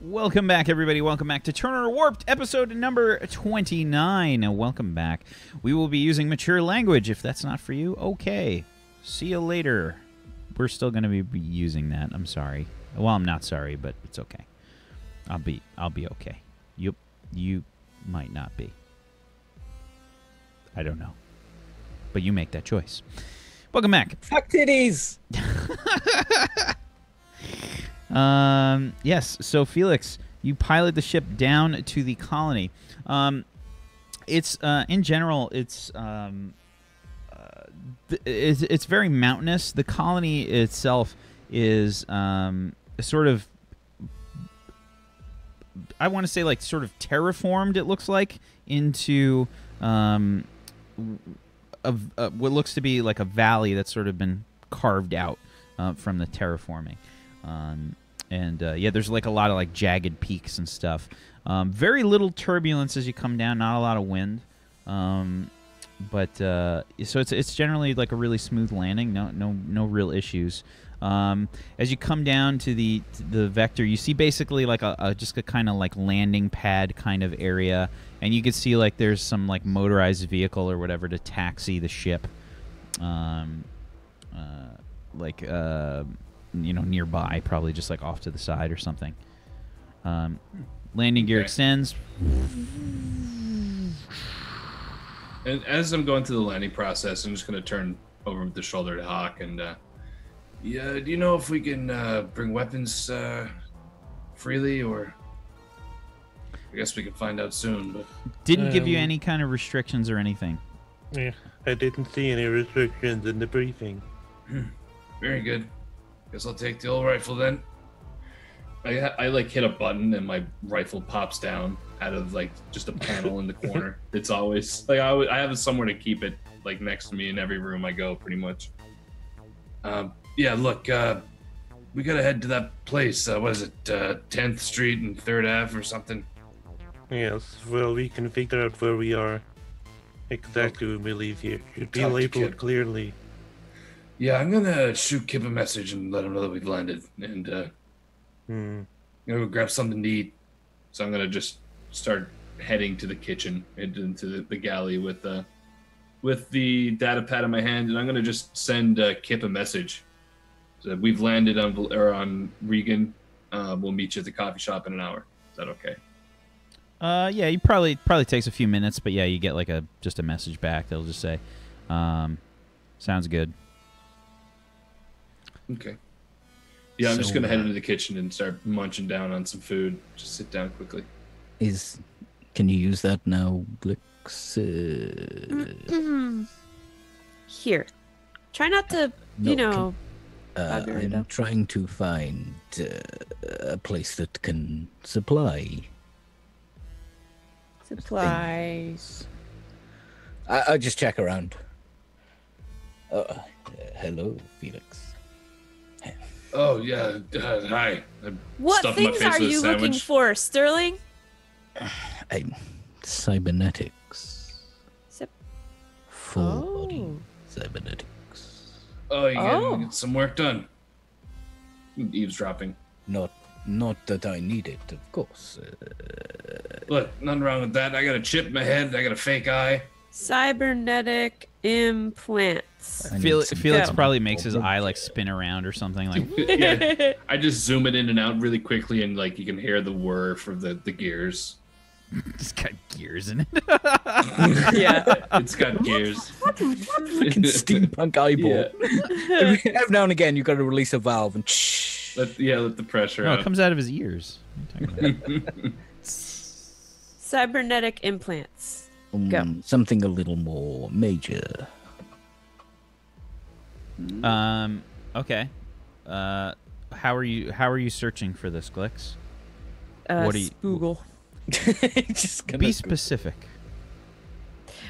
Welcome back, everybody. Welcome back to Turner Warped, episode number 29. Welcome back. We will be using mature language. If that's not for you, okay. See you later. We're still going to be using that. I'm sorry. Well, I'm not sorry, but it's okay. I'll be okay. You might not be. I don't know. But you make that choice. Welcome back. Fuck titties! Yes, so Felix, you pilot the ship down to the colony. It's in general, it's very mountainous. The colony itself is sort of, I want to say, like, sort of terraformed, it looks like, into what looks to be like a valley that's sort of been carved out from the terraforming. Yeah, there's like a lot of like jagged peaks and stuff. Very little turbulence as you come down, not a lot of wind. So it's generally like a really smooth landing. No real issues. As you come down to the vector, you see basically like just a kind of like landing pad kind of area, and you can see like there's some like motorized vehicle or whatever to taxi the ship. Nearby, probably just like off to the side or something. Landing gear extends. And as I'm going through the landing process, I'm just going to turn over the shoulder to H.A.W.K. and, do you know if we can bring weapons freely, or I guess we can find out soon. But didn't give you any kind of restrictions or anything. Yeah, I didn't see any restrictions in the briefing. Very good. Guess I'll take the old rifle then. I like hit a button and my rifle pops down out of like just a panel in the corner. It's always like I have somewhere to keep it, like next to me in every room I go, pretty much. Yeah, look, we gotta head to that place. What is it, 10th Street and 3rd Ave or something? Yes, well, we can figure out where we are exactly when we leave here. Should be labeled clearly. Yeah, I'm gonna shoot Kip a message and let him know that we've landed, and grab something to eat. So I'm gonna just start heading to the kitchen and into the galley with the data pad in my hand, and I'm gonna just send Kip a message. So we've landed on Regan. We'll meet you at the coffee shop in an hour. Is that okay? Yeah, you probably takes a few minutes, but yeah, you get like just a message back that'll just say, "Sounds good." Okay. Yeah, I'm just going to head into the kitchen and start munching down on some food. Just sit down quickly. Can you use that now, Glix? Here. Try not to, I'm trying to find a place that can supply. Supplies. I'll just check around. Hello, Felix. Oh, yeah. Hi. What things are you looking for, Sterling? I'm cybernetics. Full-body cybernetics. Oh, you gotta get some work done. Eavesdropping. Not that I need it, of course. Look, nothing wrong with that. I got a chip in my head. I got a fake eye. Cybernetic implants. Felix probably makes his eye like spin around or something like. Yeah, I just zoom it in and out really quickly, and like you can hear the whir from the gears. It's got gears in it. Yeah, it's got gears. Fucking steampunk eyeball. Yeah. Every now and again, you've got to release a valve and let the pressure out. It comes out of his ears. Cybernetic implants. Go. Something a little more major. Okay. How are you searching for this, Glix? What are you Google? Be specific.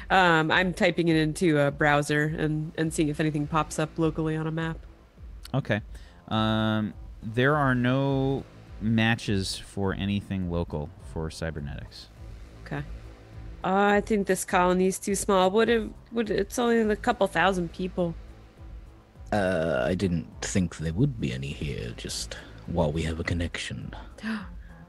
I'm typing it into a browser and seeing if anything pops up locally on a map. Okay. There are no matches for anything local for cybernetics. Okay. I think this colony is too small. It's only a couple thousand people. I didn't think there would be any here, just while we have a connection.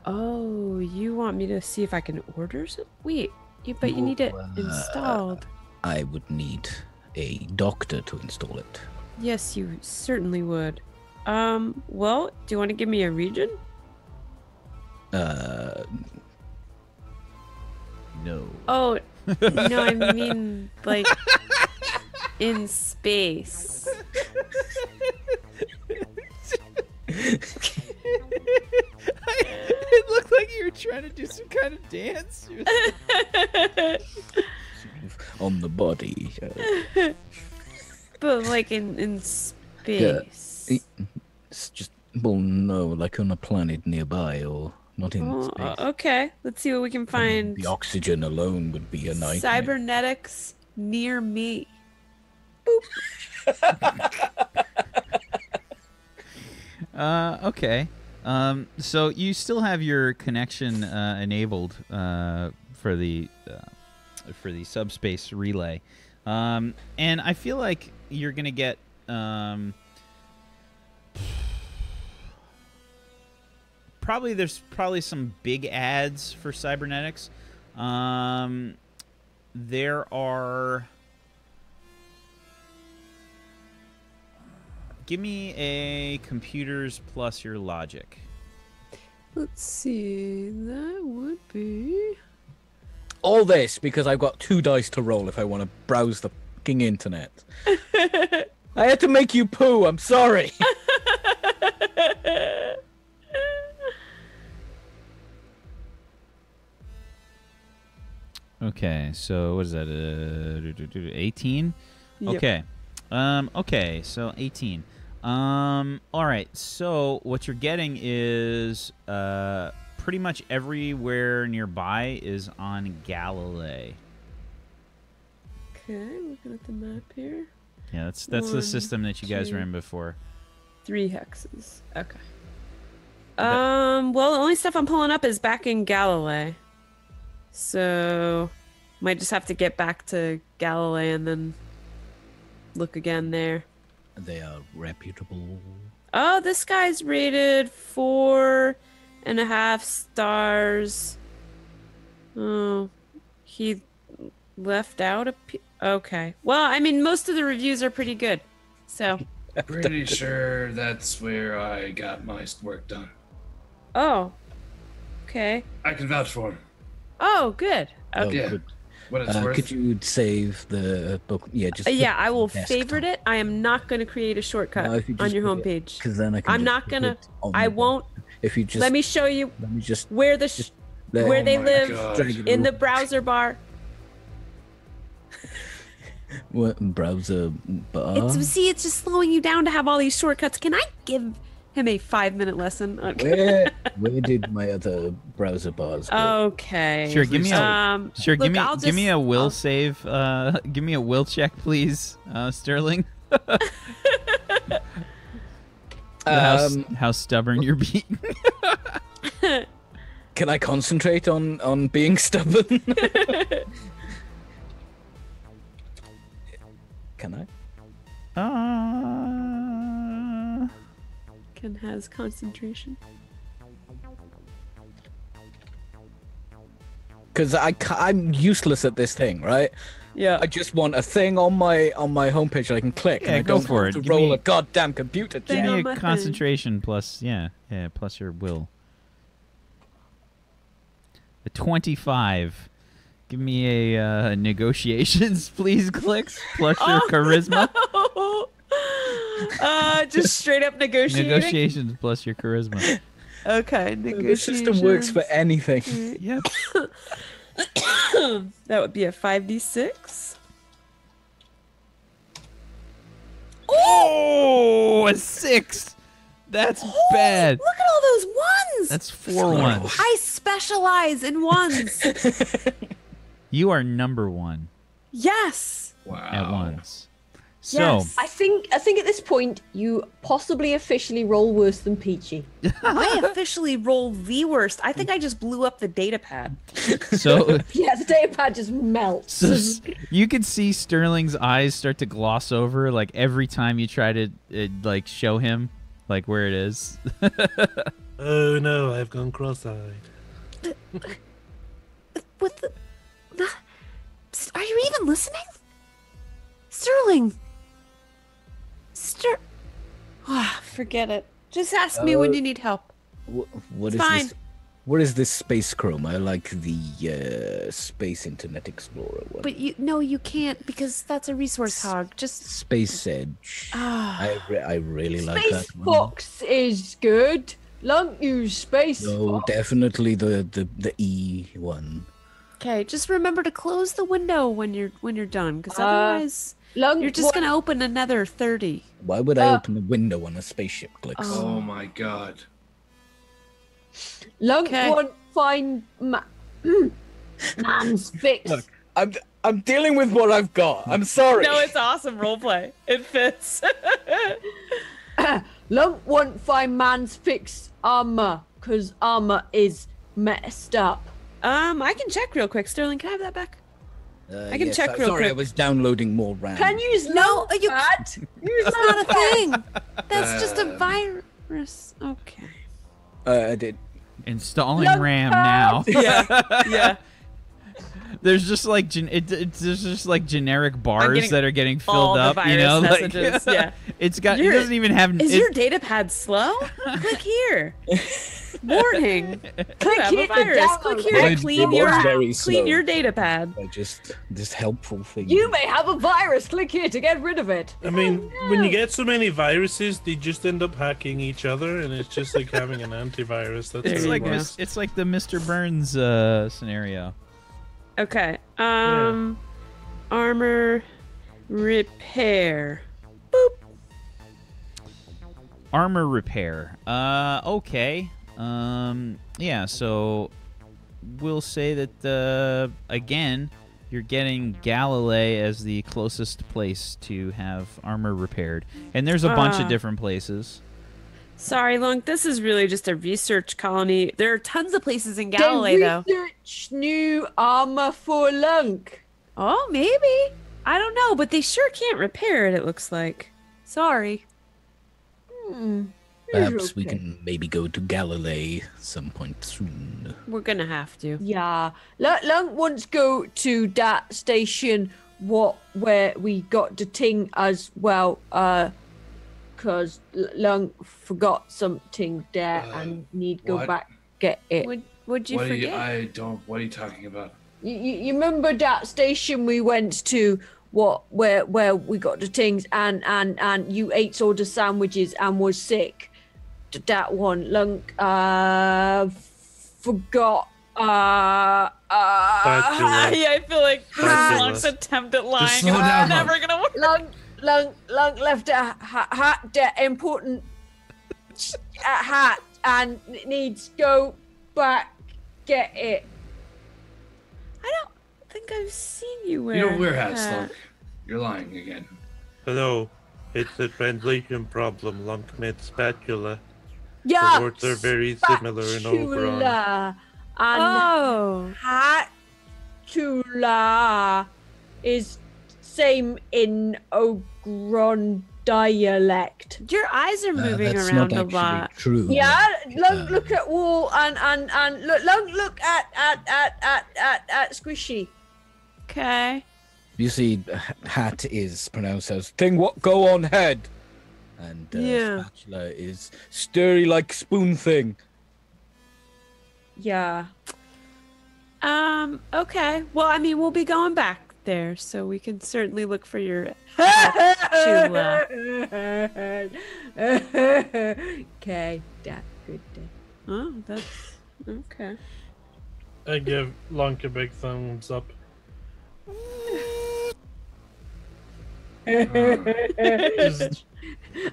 Oh, you want me to see if I can order some? Wait, but you need it installed. I would need a doctor to install it. Yes, you certainly would. Well, do you want to give me a region? No. Oh, no, I mean, like, in space. It looked like you were trying to do some kind of dance. On the body. But, like, in space. It's just, well, no, like on a planet nearby or not in space. Okay, let's see what we can find. The oxygen alone would be a nightmare. Cybernetics near me. Okay. So you still have your connection enabled for the subspace relay, and I feel like you're gonna get there's probably some big ads for cybernetics. There are. Give me a computers plus your logic. Let's see. That would be... All this because I've got 2 dice to roll if I want to browse the fucking internet. I had to make you poo. I'm sorry. Okay, so what is that? 18? Yep. Okay. Okay, so 18. All right. So what you're getting is pretty much everywhere nearby is on Galilee. Okay, looking at the map here. Yeah, that's the 1, system that you guys 2, ran before. 3 hexes. Okay. Well, the only stuff I'm pulling up is back in Galilee. So might just have to get back to Galilee and then look again there. They are reputable. Oh, this guy's rated 4.5 stars. Oh, he left out a... Okay. Well, I mean, most of the reviews are pretty good. So... Pretty sure that's where I got my work done. Oh. Okay. I can vouch for him. Oh, good. Okay. Yeah. Good. What it's worth. Could you save the book? Yeah, just Yeah, I will desktop. favorite it. I am not going to create a shortcut No, if you on just your put it- homepage. Because then I can. I'm just not put gonna. it on I the- won't. If you just Let me show you let me just where the let- where they my live God. drag it in the over. browser bar. What browser bar? It's just slowing you down to have all these shortcuts. Can I give him a 5-minute lesson? Where did my other browser bars go? Okay. Sure, give me a Look, I'll give me a will I'll- save. Give me a will check, please, Sterling. How stubborn you're being. Can I concentrate on being stubborn? Can I? Ken has concentration. Because I'm useless at this thing, right? Yeah. I just want a thing on my homepage that I can click. Yeah, and I go don't for have it. to Give roll me- a goddamn computer Give Thing check. on me my a thing. concentration plus, plus your will. A 25. Give me a negotiations, please, clicks, plus your charisma. Just straight up negotiating. Negotiations plus your charisma. Okay, The negotiations. system works for anything. Yep. That would be a 5d6. Oh, a 6. That's bad. Look at all those ones. That's 4 ones. I specialize in ones. You are number 1 Yes. Wow. at once. So, Yes. I think at this point you possibly officially roll worse than Peachy. I officially rolled the worst. I think I just blew up the data pad. so, Yeah, the data pad just melts. so you could see Sterling's eyes start to gloss over, like every time you try to like show him like where it is. Oh no, I've gone cross-eyed. What the... Are you even listening? Sterling! Forget it. Just ask me when you need help. What is Fine. this? What is this space chrome? I like the Space Internet Explorer one. But you can't because that's a resource hog. Just Space Edge. I really like Space that one. Fox is good. Lunk use Space No, Fox. definitely the E one. okay. Just remember to close the window when you're done, because otherwise Lunk you're just gonna open another 30. Why would I open a window on a spaceship, Clicks? Oh my god. Lunk Okay. won't find man's fix. Look, I'm dealing with what I've got. I'm sorry. No, it's awesome roleplay. It fits. Lunk won't find man's fix armor because armor is messed up. I can check real quick. Sterling, can I have that back? I can yes, check real Sorry, quick. I was downloading more RAM. Can you use No, Lunk you pad? That's not a thing. That's just a virus. Okay. I did. Installing Lunk RAM pad. now. Yeah. There's just like there's just like generic bars getting that are getting all filled the up. virus You know, messages, like yeah. It's got. Your- It doesn't even have. Is it- your data pad slow? Click here. Warning. You have a here to virus. download Click here Mine to clean was your very slow. clean your data pad. I just this helpful thing. You may have a virus. Click here to get rid of it. I mean, when you get so many viruses, they just end up hacking each other, and it's just like having an antivirus. That's It's what like it was. it's like the Mr. Burns scenario. Okay. Armor repair. Armor repair. Okay. Yeah. So we'll say that again, you're getting Galilee as the closest place to have armor repaired, and there's a bunch of different places. Sorry, Lunk. This is really just a research colony. There are tons of places in Galilee, they though. research new armor for Lunk. Oh, maybe. I don't know, but they sure can't repair it. It looks like. Sorry. Perhaps we Okay. can maybe go to Galilee some point soon. We're gonna have to. Yeah, Lunk wants go to that station. Where we got the thing as well. Cause Lunk forgot something there and need go what? back get it. Would you What are you? forget? I don't. What are you talking about? You remember that station we went to? Where we got the things and you ate all the sandwiches and was sick. That one, Lunk forgot. Spatula. Yeah, I feel like this is Spatula. Lunk's attempt at lying. slow and down, it's never gonna work. Lunk left a hat, the important hat, and needs go back get it. I don't think I've seen you wear. You don't wear hats, a hat. Lunk. You're lying again. Hello, it's a translation problem. Lunk meant spatula. Yeah, The words are very similar in Ogron. spatula and Oh. hatula is same in Ogron dialect. Your eyes are moving That's around not a actually lot. true. Yeah, look at wall and look at squishy. Okay. You see, hat is pronounced as thing what go on head, and Yeah. spatula is stirry like spoon thing. Yeah. Okay. Well, I mean, we'll be going back there, so we can certainly look for your hatula. Okay, that good day. Oh, that's okay. I give Lunk a big thumbs up.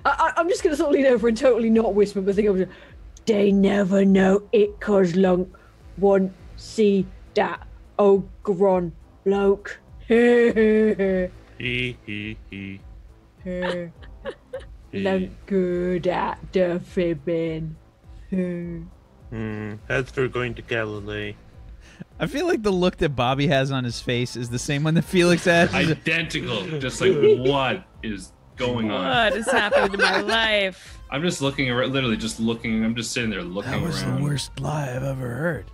I'm just gonna sort of lean over and totally not whisper, but think of they never know it cause Lunk won't see that Ogron bloke. He. Lunk good at the fibbing. As for going to Galilee, I feel like the look that Bobby has on his face is the same one that Felix has. Identical. Just like what is going on? What is happening to my life? I'm just looking around, literally just looking. I'm just sitting there looking That was around. the worst lie I've ever heard.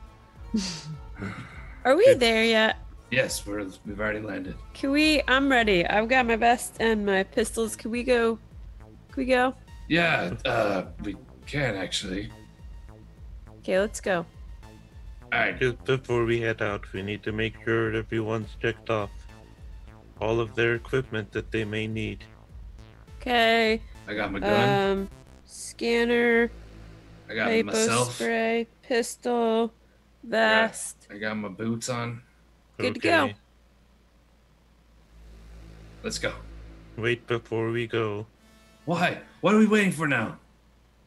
Are we there yet? Yes, we've already landed. Can we? I'm ready. I've got my vest and my pistols. Can we go? Can we go? Yeah, we can actually. Okay, let's go. All right. Just before we head out, we need to make sure everyone's checked off all of their equipment that they may need. Okay. I got my gun. Scanner, I got hypo myself. spray, pistol, vest. I got my boots on. Good to go. Let's go. Wait before we go. Why? What are we waiting for now?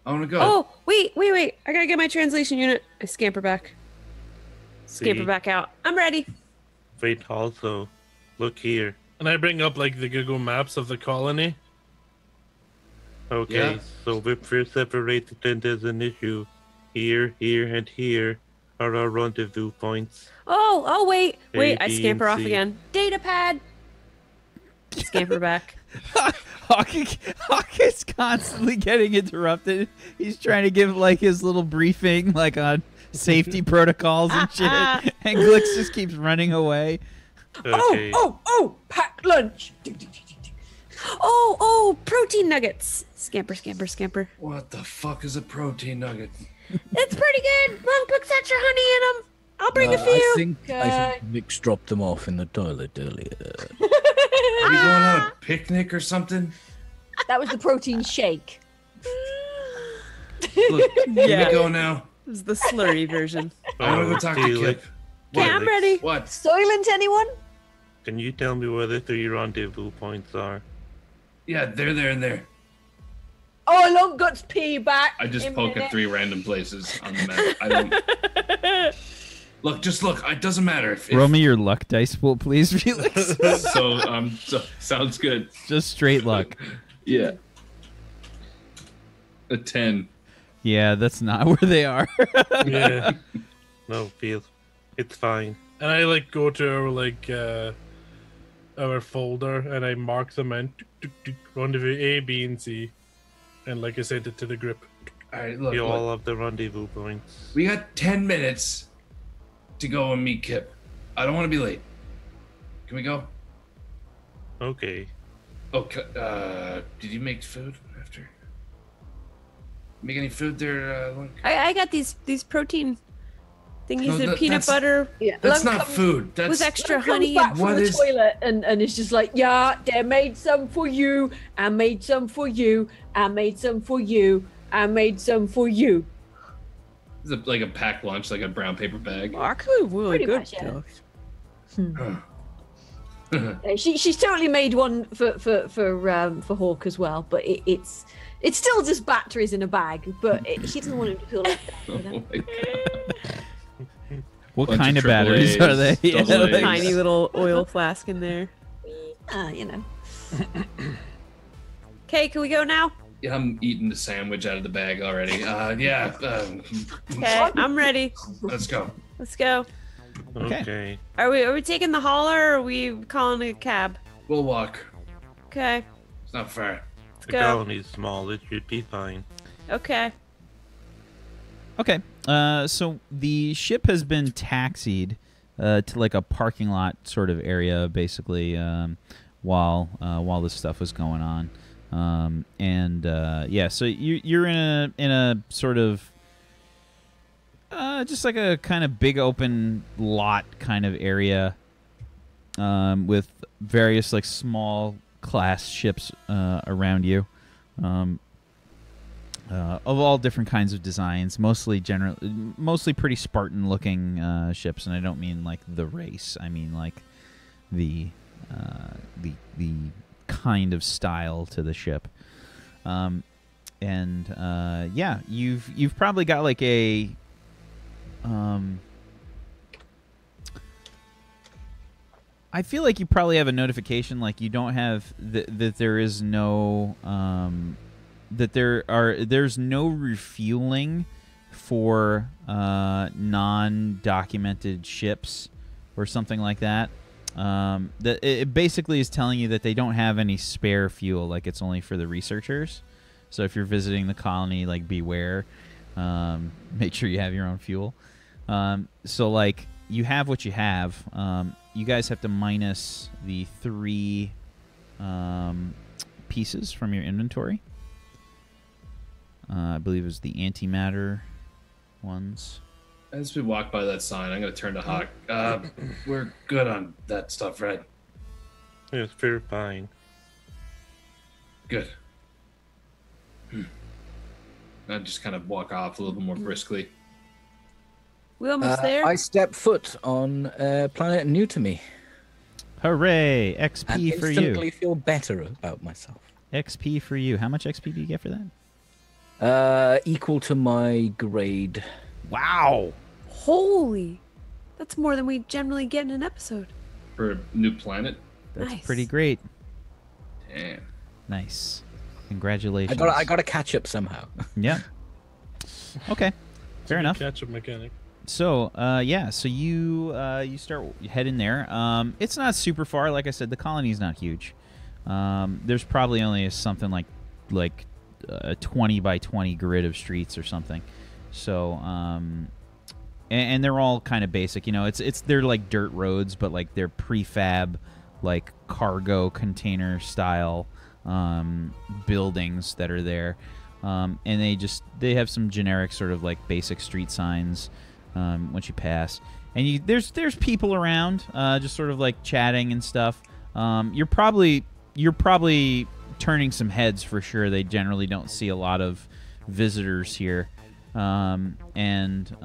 I want to go. Oh, wait. I gotta get my translation unit. I scamper back. Scamper See? back out. I'm ready. Wait, also, look here. And I bring up like the Google Maps of the colony. Okay, Yeah. so if we're separated, then there's an issue. Here, and here are our rendezvous points. Oh, wait. A, I B, scamper and off C. again. Data pad. Scamper back. Hawk is constantly getting interrupted. He's trying to give like his little briefing, like on safety protocols and shit, and Glix just keeps running away. Okay. Oh, pack lunch. Oh, protein nuggets. Scamper. What the fuck is a protein nugget? It's pretty good. Lunk puts extra honey in them. I'll bring a I few. think Nick's dropped them off in the toilet earlier. Are we going on a picnic or something? That was the protein shake. Look, can we go now? This is the slurry version. I want to go talk to Felix, Kip. Okay, I'm ready. What? Soylent, anyone? Can you tell me where the 3 rendezvous points are? Yeah, they're there and there. Oh, Lunk got pee back. I just in poke minute. at 3 random places on the map. I don't... Look, just look. It doesn't matter if. Roll me your luck dice pool, please, Felix. So sounds good. Just straight luck. Yeah. A 10. Yeah, that's not where they are. Yeah. No, Felix, it's fine. And I like go to our our folder and I mark them in. Rendezvous A, B, and C. And like I sent it to the group. All right, look. You look. all have the rendezvous points. We got 10 minutes to go and meet Kip. I don't want to be late. Can we go? Okay. Oh, did you make food after? Make any food there, Lunk? I got these protein thingies No, of peanut that's- butter Yeah, That's Lunk not comes- food. That's with extra Lunk comes honey. back from What the is- toilet and it's just like, yeah, they made some for you. I made some for you. I made some for you. I made some for you. Is it like a packed lunch, like a brown paper bag. Oh, actually, really Pretty good. much, yeah. stuff. Yeah, she's totally made one for H.A.W.K as well, but it's still just batteries in a bag. But she doesn't want him to feel like that. You know? Oh my god. What Bunch kind of of batteries triple are they? A's, double Yeah, like- A's. Tiny little oil flask in there. You know. Okay, can we go now? Yeah, I'm eating the sandwich out of the bag already. Yeah, Okay, I'm ready. let's go. Let's go. Okay. Okay. Are we taking the hauler or are we calling a cab? We'll walk. Okay, It's not far. let's The go. colony's small. It should be fine. Okay. Okay. So the ship has been taxied to like a parking lot sort of area, basically, while this stuff was going on. Yeah, so you're in a sort of just like a kind of big open lot kind of area, with various like small class ships around you. Of all different kinds of designs, mostly pretty Spartan-looking ships, and I don't mean like the race. I mean like the kind of style to the ship. Yeah, you've probably got like a I feel like you probably have a notification like you don't have that there is no there's no refueling for non-documented ships or something like that. it basically is telling you that they don't have any spare fuel. Like, it's only for the researchers. So if you're visiting the colony, like, beware. Make sure you have your own fuel. So, like, you have what you have. You guys have to minus the 3 pieces from your inventory. I believe it was the antimatter ones. As we walk by that sign, I'm going to turn to H.A.W.K. We're good on that stuff, right? Yes, very fine. Good. I just kind of walk off a little bit more briskly. We almost there? I step foot on a planet new to me. Hooray! And XP for instantly you. feel better about myself. XP for you. How much XP do you get for that? Equal to my grade. Wow! Holy. That's more than we generally get in an episode. For a new planet? That's Nice. pretty great. Damn. Nice. Congratulations. I got to catch up somehow. Yeah. Okay. Fair enough. Catch-up mechanic. So, so you start heading there. It's not super far. Like I said, the colony's not huge. There's probably only something like a 20 by 20 grid of streets or something. So, and they're all kind of basic. You know, they're like dirt roads, but like they're prefab, like cargo container style buildings that are there. And they have some generic sort of like basic street signs once you pass. And there's people around, just sort of like chatting and stuff. You're probably turning some heads for sure. They generally don't see a lot of visitors here. And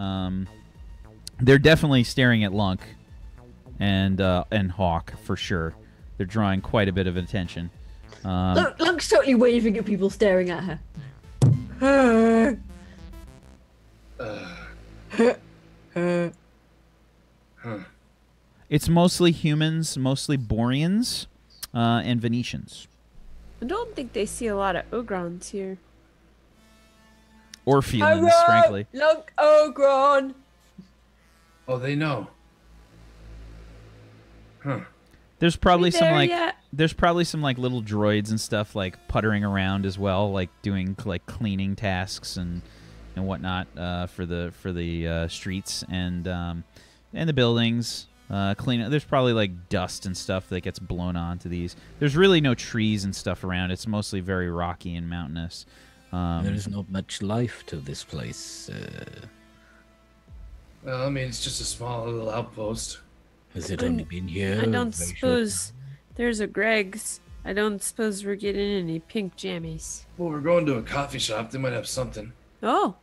they're definitely staring at Lunk and H.A.W.K for sure. They're drawing quite a bit of attention. Lunk's totally waving at people staring at her. It's mostly humans, mostly Borians, and Venetians. I don't think they see a lot of Ogrons here. Or Felans, frankly. Lunk, Ogron. Oh, they know. Huh. There's probably We some there like yet? there's probably some like little droids and stuff like puttering around as well, like doing like cleaning tasks and whatnot for the streets and the buildings. Clean. There's probably like dust and stuff that gets blown onto these. There's really no trees and stuff around. It's mostly very rocky and mountainous. There is not much life to this place. Well, I mean, it's just a small little outpost. Has it only been here? I don't very suppose there's a Greg's. I don't suppose we're getting any pink jammies. Well, we're going to a coffee shop. They might have something. Oh,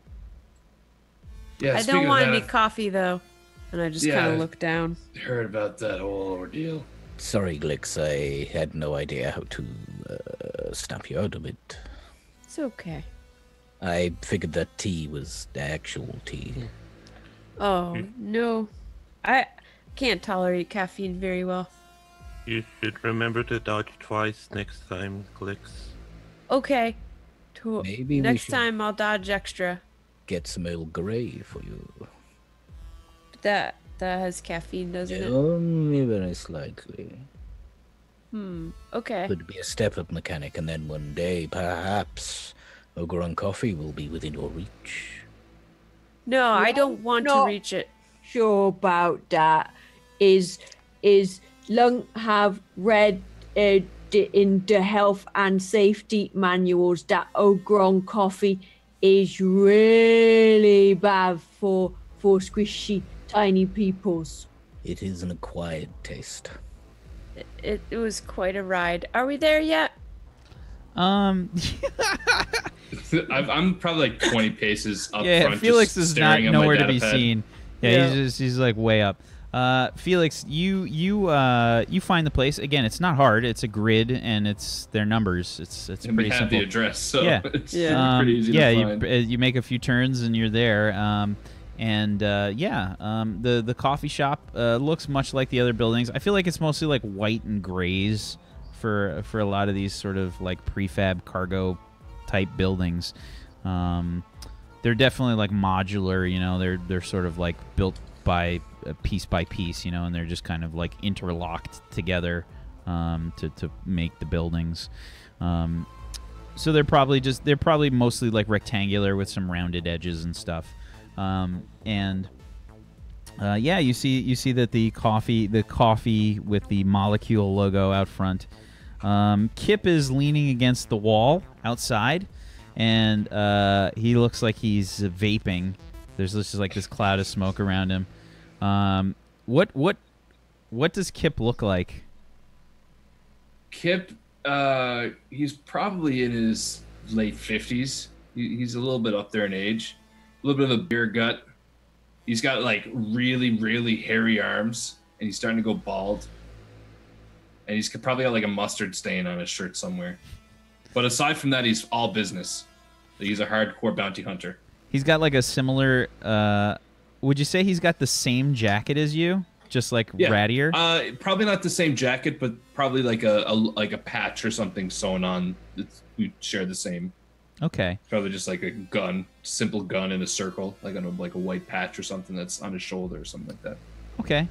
Yeah, I speaking don't of want that, any coffee though. And I just Yeah. kind of look down. I heard about that whole ordeal. Sorry, Glix. I had no idea how to snap you out of it. It's okay. I figured that tea was the actual tea. Oh, no. I can't tolerate caffeine very well. You should remember to dodge twice next time, Clicks. Okay. Maybe we Next should- time I'll dodge extra. Get some Earl Grey for you. That has caffeine, doesn't it? Only very slightly. Okay. Could be a step-up mechanic, and then one day, perhaps, Ogron coffee will be within your reach. No, I don't want to not reach it. Sure about that. Is Lunk have read in the health and safety manuals that Ogron coffee is really bad for squishy tiny peoples. It is an acquired taste. It was quite a ride. Are we there yet? I'm probably like 20 paces up Yeah, front. Felix just is not staring at my nowhere to data be pad. seen. Yeah, he's like way up. Felix, you find the place again. It's not hard. It's a grid and it's their numbers. It's And we pretty have simple. the address, so Yeah. it's Yeah. pretty easy yeah, to find. you make a few turns and you're there. The coffee shop looks much like the other buildings. I feel like it's mostly like white and grays for a lot of these sort of like prefab cargo type buildings. They're definitely like modular. You know, they're sort of like built by piece, you know, and they're just kind of like interlocked together to make the buildings. So they're probably mostly like rectangular with some rounded edges and stuff. Yeah, you see that the coffee with the molecule logo out front. Kip is leaning against the wall outside, and he looks like he's vaping. There's just like this cloud of smoke around him. What does Kip look like? Kip, he's probably in his late 50s. He's a little bit up there in age. A little bit of a beer gut. He's got like really, really hairy arms, and he's starting to go bald. And he's probably got like a mustard stain on his shirt somewhere. But aside from that, he's all business. He's a hardcore bounty hunter. He's got like a similar. Would you say he's got the same jacket as you, just like rattier? Probably not the same jacket, but probably like a patch or something sewn on. We share the same. Okay. Probably just like a gun, simple gun in a circle, like on a white patch or something that's on his shoulder or something like that. Okay.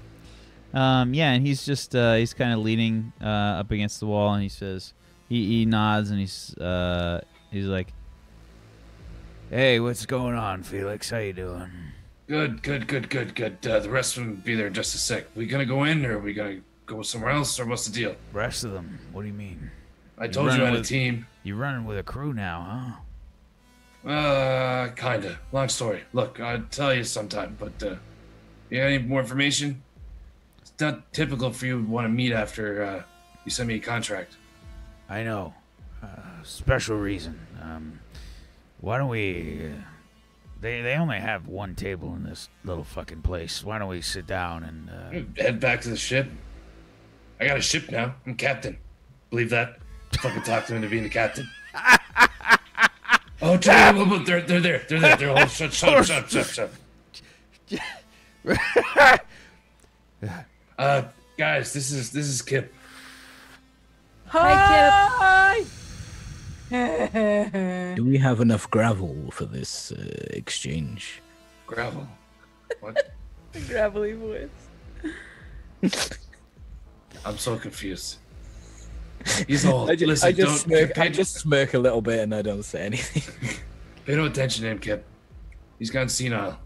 Yeah, and he's just he's kind of leaning up against the wall, and he says, he nods, and he's like, "Hey, what's going on, Felix? How you doing?" Good. The rest of them will be there in just a sec. We gonna go in, or are we gonna go somewhere else, or what's the deal? Rest of them? What do you mean? I told you I had a team. You running with a crew now, Kinda. Long story. Look, I'll tell you sometime, but you got any more information? It's not typical for you to want to meet after you send me a contract. I know. Special reason. Why don't we... They only have one table in this little fucking place. Why don't we sit down and... Head back to the ship. I got a ship now. I'm captain. Believe that? Fucking talk to him into being the captain. Oh, they're there. They're all shut. Guys, this is Kip. Hi, Do we have enough gravel for this exchange? Gravel. What? Gravelly voice. I'm so confused. He's old. I just Listen, smirk a little bit and I don't say anything. Pay no attention to him, Kip. He's gone senile.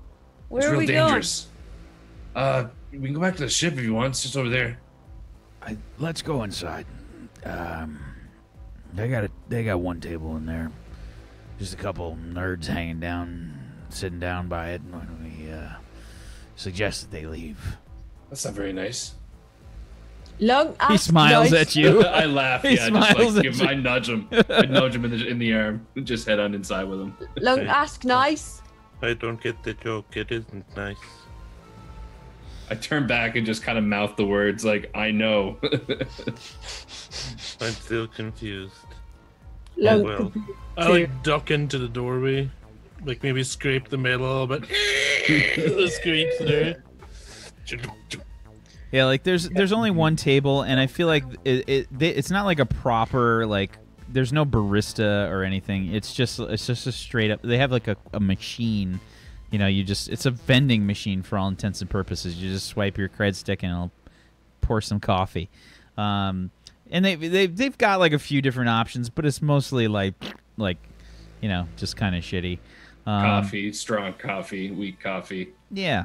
Where it's are real we dangerous. We can go back to the ship if you want. It's just over there. Let's go inside. They got one table in there. Just a couple nerds hanging down, sitting down by it. Why don't we suggest that they leave? That's not very nice. Lunk, He smiles at you. I laugh. He smiles at I nudge him. I nudge him in the arm. Just head on inside with him. Lunk, ask nice. I don't get the joke. It isn't nice. I turn back and just kind of mouth the words like, I know. I'm still confused. Lunk, Well, I like duck into the doorway, like maybe scrape the metal a little bit. The squeak through. Yeah, like there's only one table, and I feel like it's not like a proper like. There's no barista or anything. It's just a straight up. They have like a machine, you know. It's a vending machine for all intents and purposes. You just swipe your cred stick and it'll pour some coffee. And they've got like a few different options, but it's mostly like you know, just kind of shitty. Coffee, strong coffee, weak coffee. Yeah.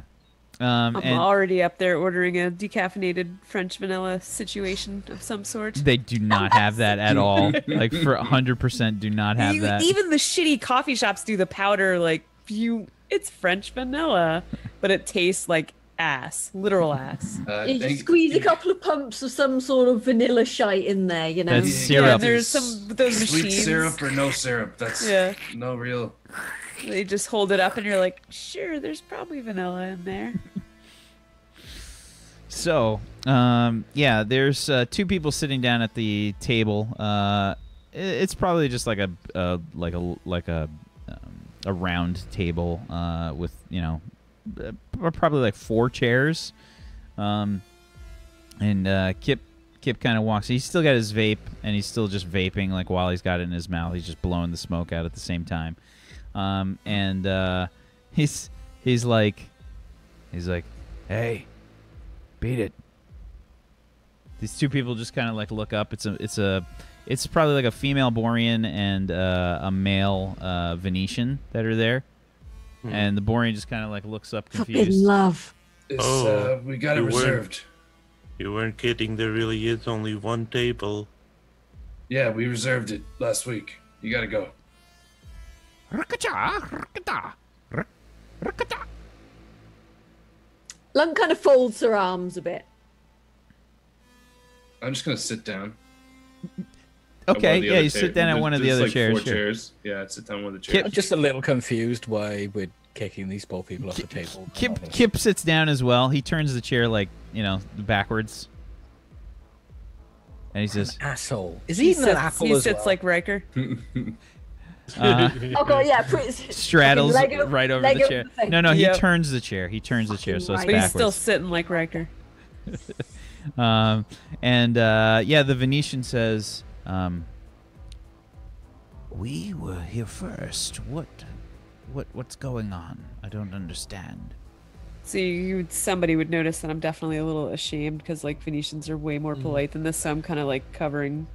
I'm And already up there ordering a decaffeinated French vanilla situation of some sort. they do not have that at all. Like for 100% do not have that. Even the shitty coffee shops do the powder it's French vanilla, but it tastes like ass, literal ass. you just squeeze a couple of pumps of some sort of vanilla shite in there, you know. That's syrup. Yeah, there's some those Sweet machines. syrup or no syrup. That's no real. They just hold it up and you're like, sure, there's probably vanilla in there. So, yeah, there's two people sitting down at the table. It's probably just like a round table with, you know, probably like 4 chairs. And Kip kind of walks. He's still got his vape, and he's still just vaping. Like while he's got it in his mouth, he's just blowing the smoke out at the same time. And he's like, Hey, beat it. These two people just kind of like look up. It's probably like a female Borian and a male Venetian that are there. And the Borian just kind of like looks up confused. Fucking love. We got it reserved. You weren't kidding. There really is only one table. Yeah, we reserved it last week. You gotta go. Lunk kind of folds her arms a bit. I'm just gonna sit down. Okay, yeah, you sit down at one of the other chairs. 4 chairs. Yeah, I'd sit down on one of the chairs. I'm just a little confused why we're kicking these poor people off the table. Kip sits down as well. He turns the chair like, backwards. And he says, asshole. Is he eating an apple He as sits well? like Riker. Oh god, yeah, straddles Lego- right over Lego the chair. the thing. No, he Yep. turns the chair. He turns the chair so it's right. But he's still backwards. sitting like Riker. The Venetian says, we were here first. What's going on? I don't understand. So somebody would notice that I'm definitely a little ashamed because like Venetians are way more polite than this, so I'm kind of like covering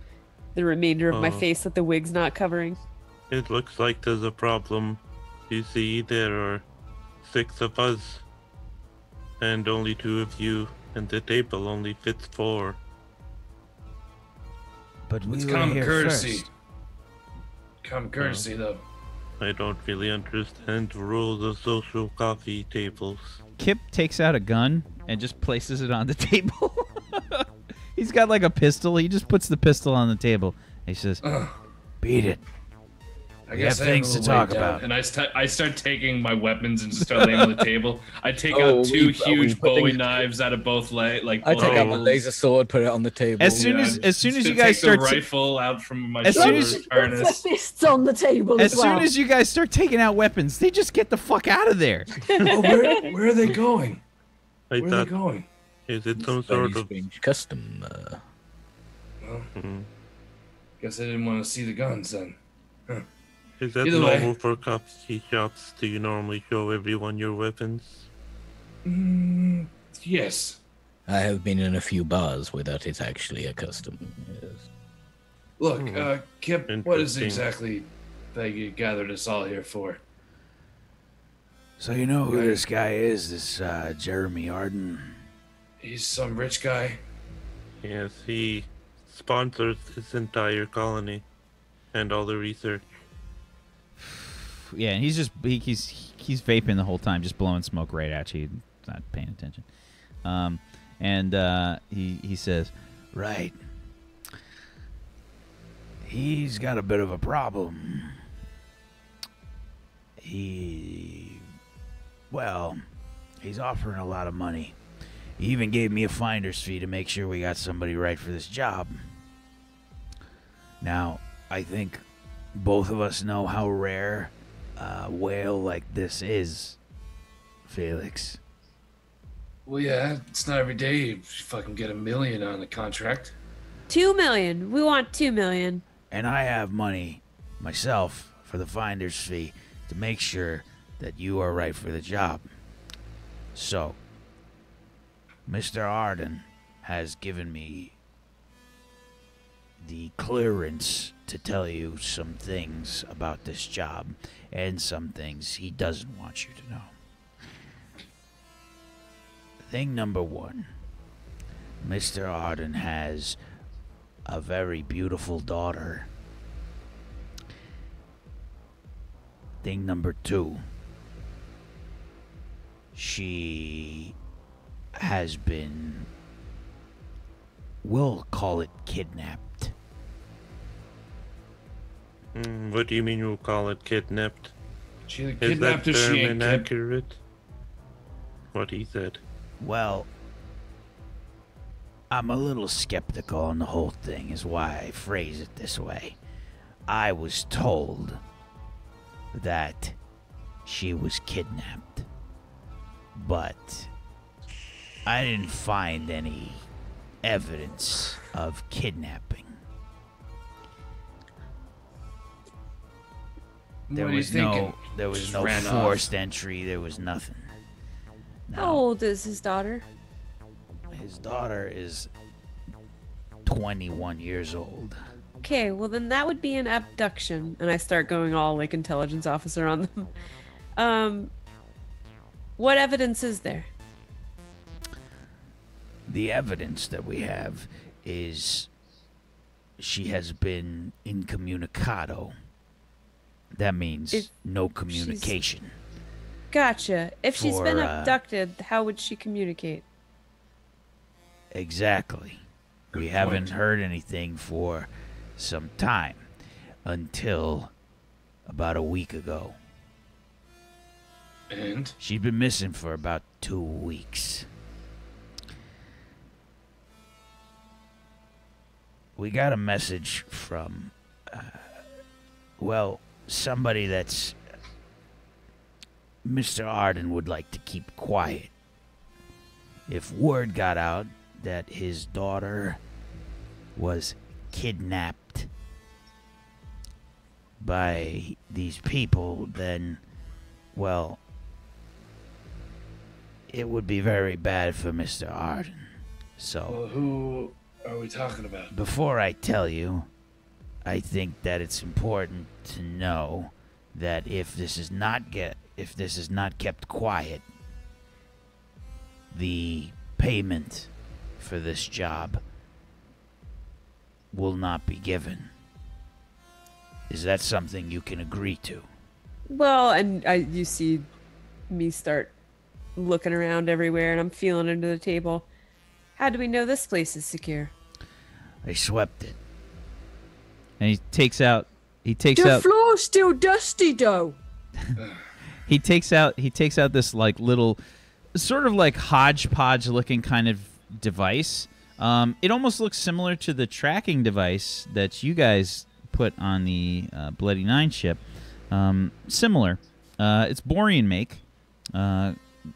the remainder of my face that the wig's not covering. It looks like there's a problem. You see, there are 6 of us, and only 2 of you, and the table only fits 4. But It's common courtesy. Common courtesy, though. I don't really understand the rules of social coffee tables. Kip takes out a gun and just places it on the table. He's got like a pistol. He just puts the pistol on the table. He says, beat it. I We guess have I am things a to little talk weighed down. about. And I start taking my weapons and just start laying on the table. I take out 2 we huge putting- Bowie knives out of both I both take out my angles. laser sword, put it on the table. As soon as you guys take start the rifle out from my as soon shoulder as- Puts harness. her fists on the table as as well. soon as you guys start taking out weapons, they just get the fuck out of there. Oh, where are they going? I Where are thought, they going? is it some sort of... strange custom. Well, guess I didn't want to see the guns then. Is that Either way. normal for coffee shops? Do you normally show everyone your weapons? Yes. I have been in a few bars where that is actually a custom. Yes. Look, Kip, what is Interesting. exactly that you gathered us all here for? So you know who this guy is, this Jeremy Arden? He's some rich guy. Yes, he sponsors this entire colony and all the research. Yeah, and he's just he's vaping the whole time, just blowing smoke right at you, not paying attention. He says, right. He's got a bit of a problem. He's offering a lot of money. He even gave me a finder's fee to make sure we got somebody right for this job. Now, I think both of us know how rare a whale like this is, Felix. Well, yeah, it's not every day you fucking get $1 million on a contract. 2 million. We want 2 million. And I have money myself for the finder's fee to make sure that you are right for the job. So, Mr. Arden has given me the clearance to tell you some things about this job and some things he doesn't want you to know. Thing number 1, Mr. Arden has a very beautiful daughter. Thing number 2, she has been, we'll call it kidnapped. What do you mean you'll call it kidnapped? She either Is that kidnapped or she term ain't Kip. inaccurate? What he said. Well, I'm a little skeptical on the whole thing, is why I phrase it this way. I was told that she was kidnapped, but I didn't find any evidence of kidnapping. There What are you was thinking? no Just no ran off. forced entry. There was nothing. How old is his daughter? His daughter is 21 years old. Okay, well then that would be an abduction. And I start going all like intelligence officer on them. What evidence is there? The evidence that we have is she has been incommunicado. That means no communication. Gotcha. If she's been For, abducted, how would she communicate? Exactly. We haven't heard anything for some time until about a week ago. And? She'd been missing for about 2 weeks. We got a message from, somebody that's Mr. Arden would like to keep quiet. If word got out that his daughter was kidnapped by these people, then, well, it would be very bad for Mr. Arden. So, Well, who are we talking about? before I tell you, I think that it's important to know that if this is not kept quiet, the payment for this job will not be given. Is that something you can agree to? Well, and you see me start looking around everywhere, and I'm feeling under the table. How do we know this place is secure? I swept it. And he takes out The floor's still dusty, though. he takes out this like little sort of like hodgepodge looking kind of device. It almost looks similar to the tracking device that you guys put on the Bloody Nine ship. Similar. It's Borian make.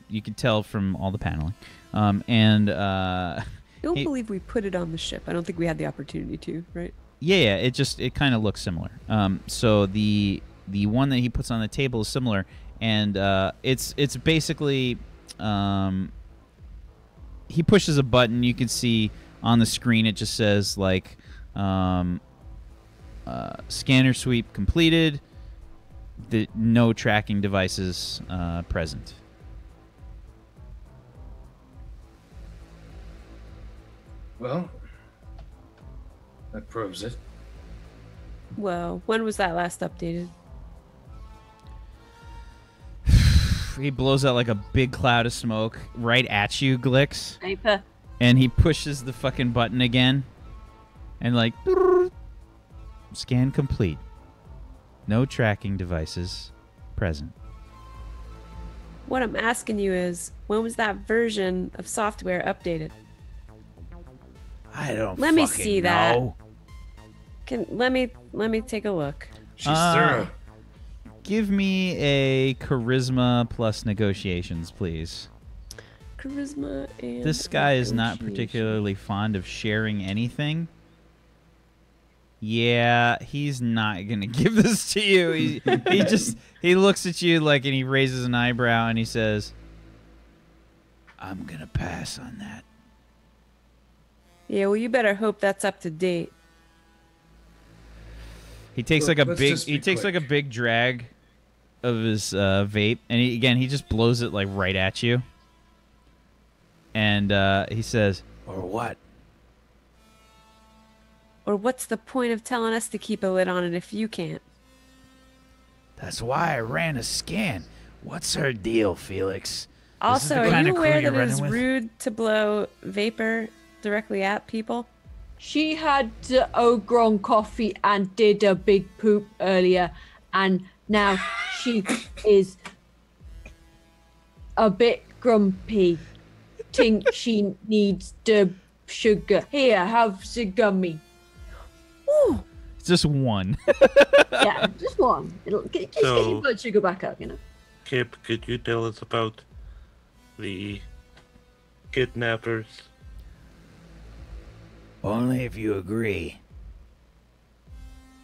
You can tell from all the paneling. I don't believe we put it on the ship. I don't think we had the opportunity to, right? Yeah, it kind of looks similar. So the one that he puts on the table is similar, and it's basically he pushes a button. You can see on the screen it just says like scanner sweep completed. No tracking devices present. Well, that proves it. Well, when was that last updated? He blows out like a big cloud of smoke right at you, Glix. Paper. And he pushes the fucking button again. And like, scan complete. No tracking devices present. What I'm asking you is, when was that version of software updated? I don't Let me fucking see know. that. Let me take a look. She's thorough. Give me a charisma plus negotiations, please. Charisma and This guy is not negotiation. particularly fond of sharing anything. Yeah, he's not gonna give this to you. He looks at you like, and he raises an eyebrow and he says, "I'm gonna pass on that." Yeah, well, you better hope that's up to date. He takes Look, like a let's big just be quick. big drag of his vape, and he just blows it like right at you. And he says, "Or what?" Or what's the point of telling us to keep a lid on it if you can't? That's why I ran a scan. What's her deal, Felix? Also, the are kind you of crew aware you're that it is running with? rude to blow vapor directly at people? She had Ogron coffee and did a big poop earlier, and now she is a bit grumpy. Think she needs the sugar. Here, have the gummy. Ooh, It's just one. yeah, just one. It'll just get So- your blood sugar back up, you know. Kip, could you tell us about the kidnappers? Only if you agree.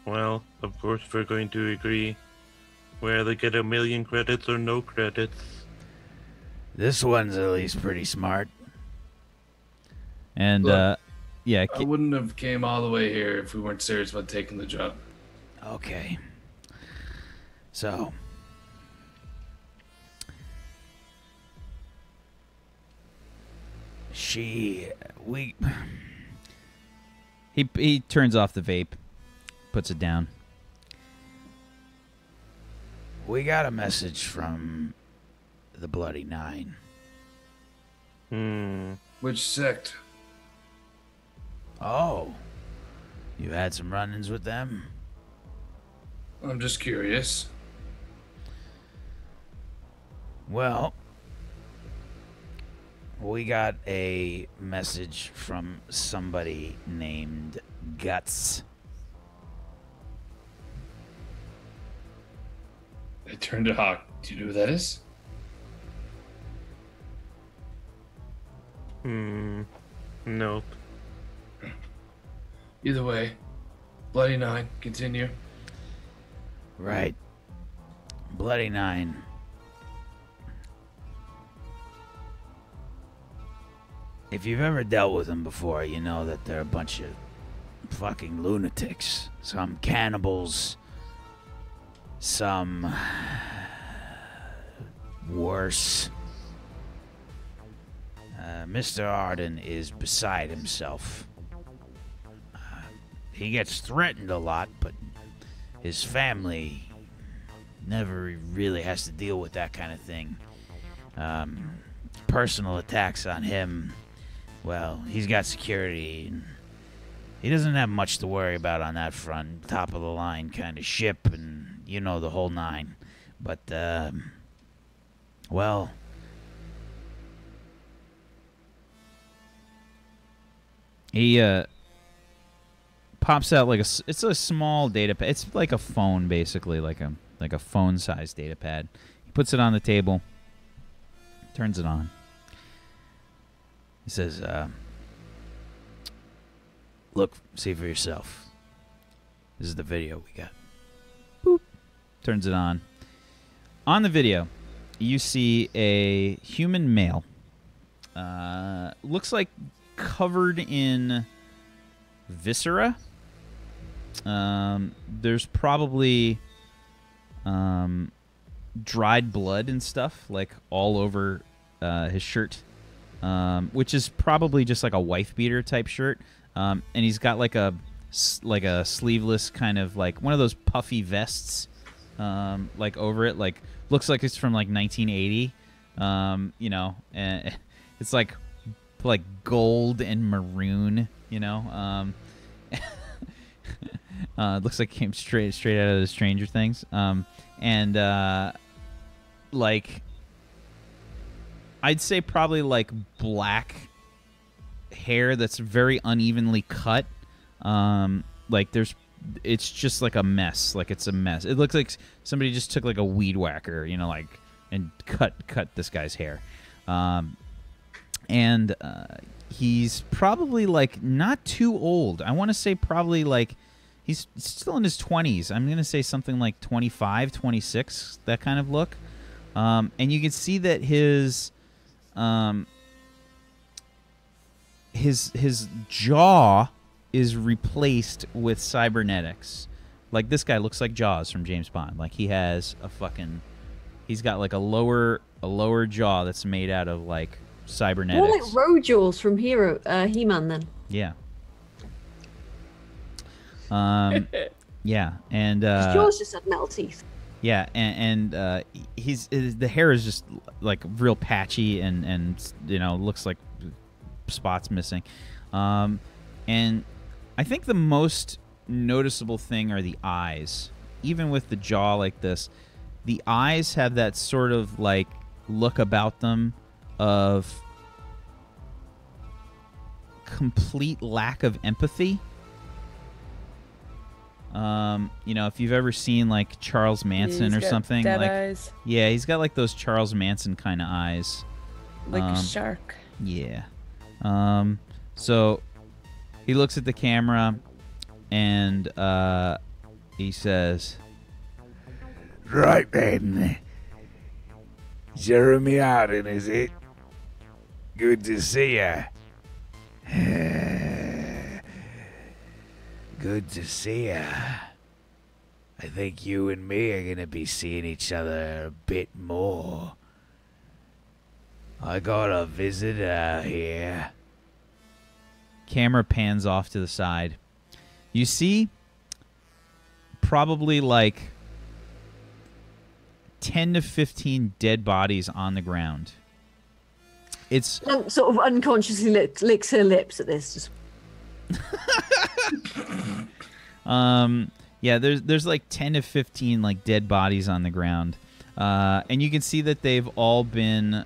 Well, of course we're going to agree. Whether get 1,000,000 credits or no credits. This one's at least pretty smart. And, Look, yeah. I wouldn't have came all the way here if we weren't serious about taking the job. Okay. So. He turns off the vape, puts it down. We got a message from the Bloody Nine. Which sect? Oh, you had some run-ins with them? I'm just curious. Well, we got a message from somebody named Guts. I turned to Hawk. Do you know who that is? Nope. Either way, Bloody Nine, continue. Right. Bloody Nine. If you've ever dealt with them before, you know that they're a bunch of fucking lunatics. Some cannibals. Some worse. Mr. Arden is beside himself. He gets threatened a lot, but his family never really has to deal with that kind of thing. Personal attacks on him, well, he's got security, and he doesn't have much to worry about on that front. Top of the line kind of ship, and you know the whole nine. But, well, he pops out it's a small data pad. It's like a phone, basically, like a phone-sized data pad. He puts it on the table, turns it on. He says, look, see for yourself. This is the video we got. Boop. Turns it on. On the video, you see a human male. Looks like covered in viscera. There's probably dried blood and stuff, like, all over his shirt. Which is probably just like a wife beater type shirt, and he's got like a sleeveless kind of like one of those puffy vests, like over it, like looks like it's from like 1980, you know, and it's like gold and maroon, you know, looks like it came straight out of the Stranger Things, and like. I'd say probably like black hair that's very unevenly cut. Like it's just like a mess. Like it's a mess. It looks like somebody just took like a weed whacker, you know, like and cut this guy's hair. And he's probably like not too old. I want to say probably like he's still in his 20s. I'm going to say something like 25, 26, that kind of look. And you can see that his jaw is replaced with cybernetics. Like this guy looks like Jaws from James Bond. Like he has he's got like a lower jaw that's made out of like cybernetics. More like Rojaws from He-Man then. Yeah. Yeah, and Jaws just had metal teeth. Yeah, and the hair is just like real patchy and you know looks like spots missing, and I think the most noticeable thing are the eyes. Even with the jaw like this, the eyes have that sort of like look about them of complete lack of empathy. You know, if you've ever seen like Charles Manson or something, dead like eyes. Yeah, he's got like those Charles Manson kind of eyes, Like a shark. Yeah. So he looks at the camera and he says, "Right then, Jeremy Arden, is it? Good to see ya. Good to see ya. I think you and me are gonna be seeing each other a bit more. I got a visitor here. Camera pans off to the side. You see probably like 10 to 15 dead bodies on the ground. It's Lunk sort of unconsciously licks her lips at this. Just... yeah, there's like 10 to 15 like dead bodies on the ground. And you can see that they've all been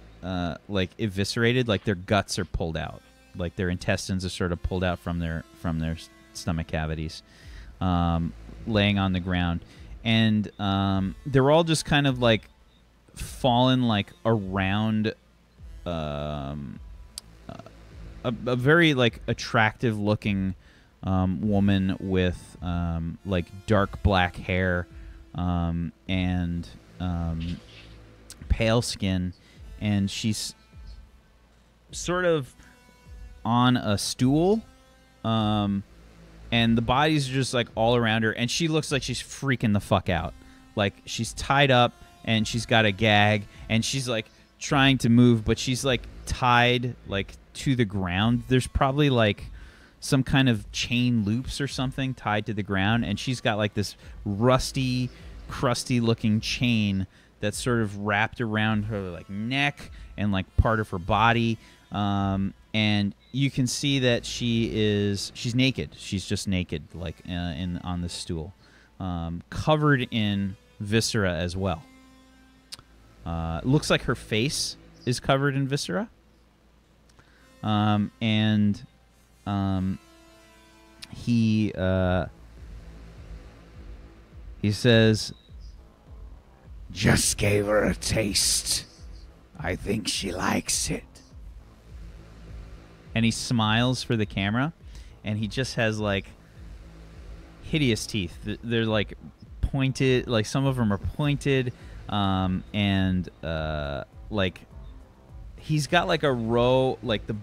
like eviscerated, like their guts are pulled out. Like their intestines are sort of pulled out from their stomach cavities, laying on the ground, and they're all just kind of like fallen like around a very like attractive looking woman with like dark black hair and pale skin, and she's sort of on a stool, and the bodies are just like all around her, and she looks like she's freaking the fuck out. Like she's tied up and she's got a gag and she's like trying to move, but she's like tied like to the ground. There's probably like some kind of chain loops or something tied to the ground, and she's got like this rusty, crusty looking chain that's sort of wrapped around her like neck and like part of her body. And you can see that she's naked. She's just naked, like on the stool, covered in viscera as well. It looks like her face is covered in viscera. And he says, Just gave her a taste. I think she likes it. and he smiles for the camera, and he just has like hideous teeth. They're like pointed, like some of them are pointed, and like he's got like a row, like the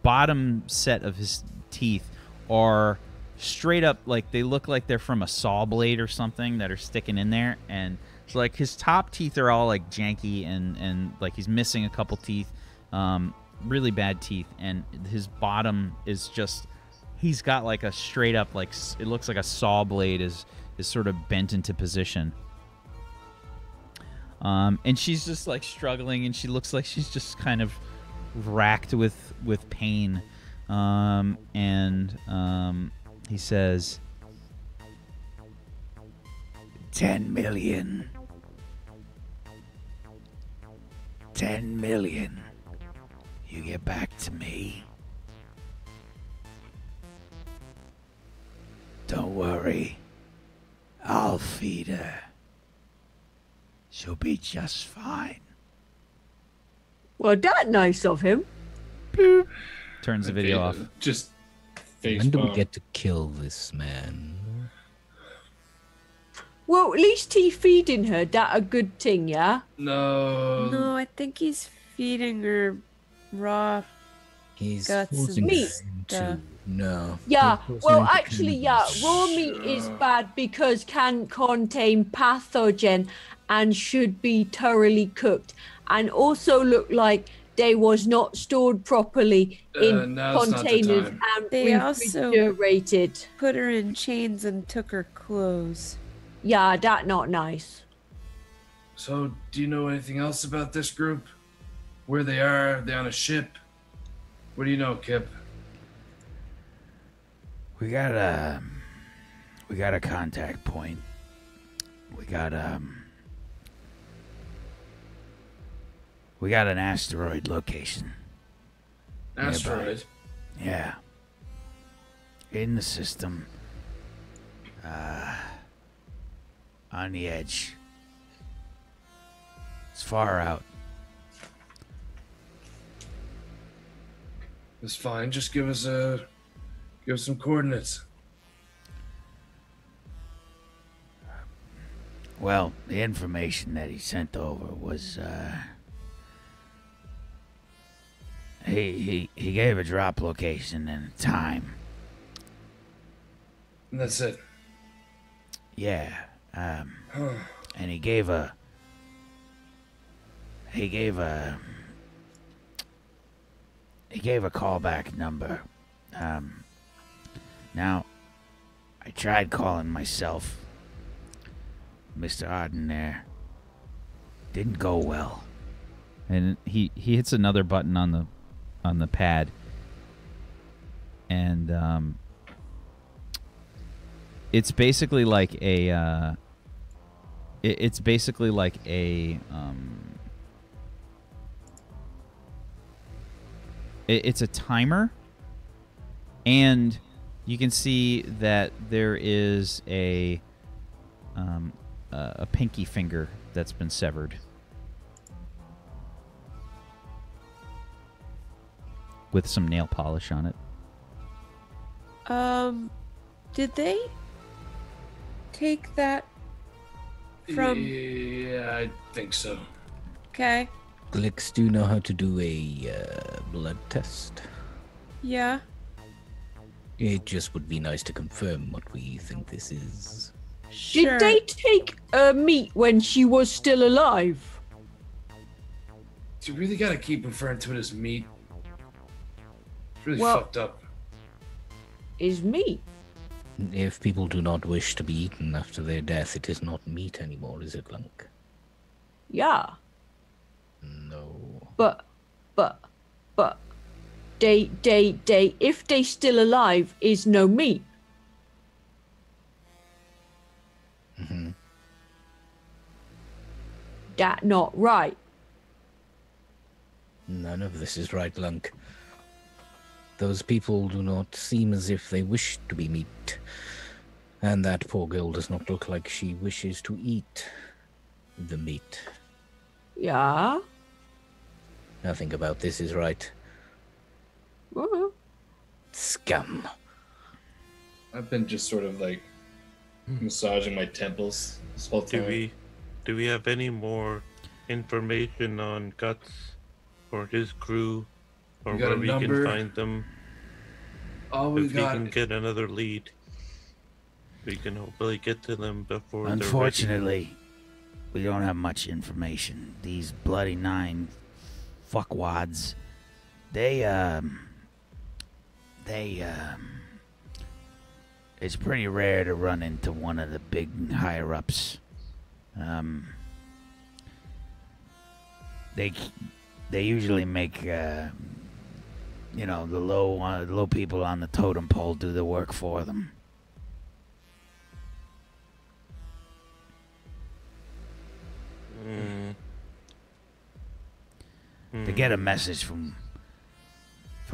bottom set of his teeth are straight up, like they look like they're from a saw blade or something that are sticking in there, and so like his top teeth are all like janky and like he's missing a couple teeth, really bad teeth, and his bottom is just, he's got like a straight up, like it looks like a saw blade is sort of bent into position. And she's just like struggling, and she looks like she's just kind of racked with pain. He says, 10 million. 10 million. You get back to me. Don't worry. I'll feed her. She'll be just fine. Well, that nice of him. turns the video off. Just face When do we bomb. get to kill this man? Well, at least he feeding her. That a good thing, yeah? No. No, I think he's feeding her raw. He's Guts and forcing meat. her into... No. Yeah, He's forcing well, her into actually, yeah, raw meat is bad because can contain pathogen and should be thoroughly cooked, and also look like they was not stored properly in now's not the containers time. and They also- refrigerated. Put her in chains and took her clothes. Yeah, that not nice. So, do you know anything else about this group? Where they are? Are they on a ship? What do you know, Kip? We got a contact point. We got an asteroid location. Asteroid. Yeah. In the system. On the edge. It's far out. It's fine. Just give us some coordinates. Well, the information that he sent over was, he gave a drop location and a time. And that's it. Yeah, and he gave a callback number. Now, I tried calling myself, Mr. Arden there. Didn't go well. And he hits another button on the pad, and it's basically like a it's a timer, and you can see that there is a pinky finger that's been severed with some nail polish on it. Did they take that from... Yeah, I think so. Okay. Felix, do you know how to do a blood test? Yeah. It just would be nice to confirm what we think this is. Sure. Did they take her meat when she was still alive? You really gotta keep referring to it as meat. It's really Well- fucked up. Is meat? If people do not wish to be eaten after their death, it is not meat anymore, is it, Lunk? Yeah. No. But they if they still alive is no meat. Mm-hmm. That not right. None of this is right, Lunk. Those people do not seem as if they wish to be meat. And that poor girl does not look like she wishes to eat the meat. Yeah. Nothing about this is right. Uh-huh. Scum. I've been just sort of like massaging my temples this whole time. Do we have any more information on Guts or his crew, or We got where a we number. can find them? All we If we got. can get another lead, we can hopefully get to them before Unfortunately, we don't have much information. These bloody 9 fuckwads, it's pretty rare to run into one of the big higher-ups. They usually make, the low people on the totem pole do the work for them. To get a message from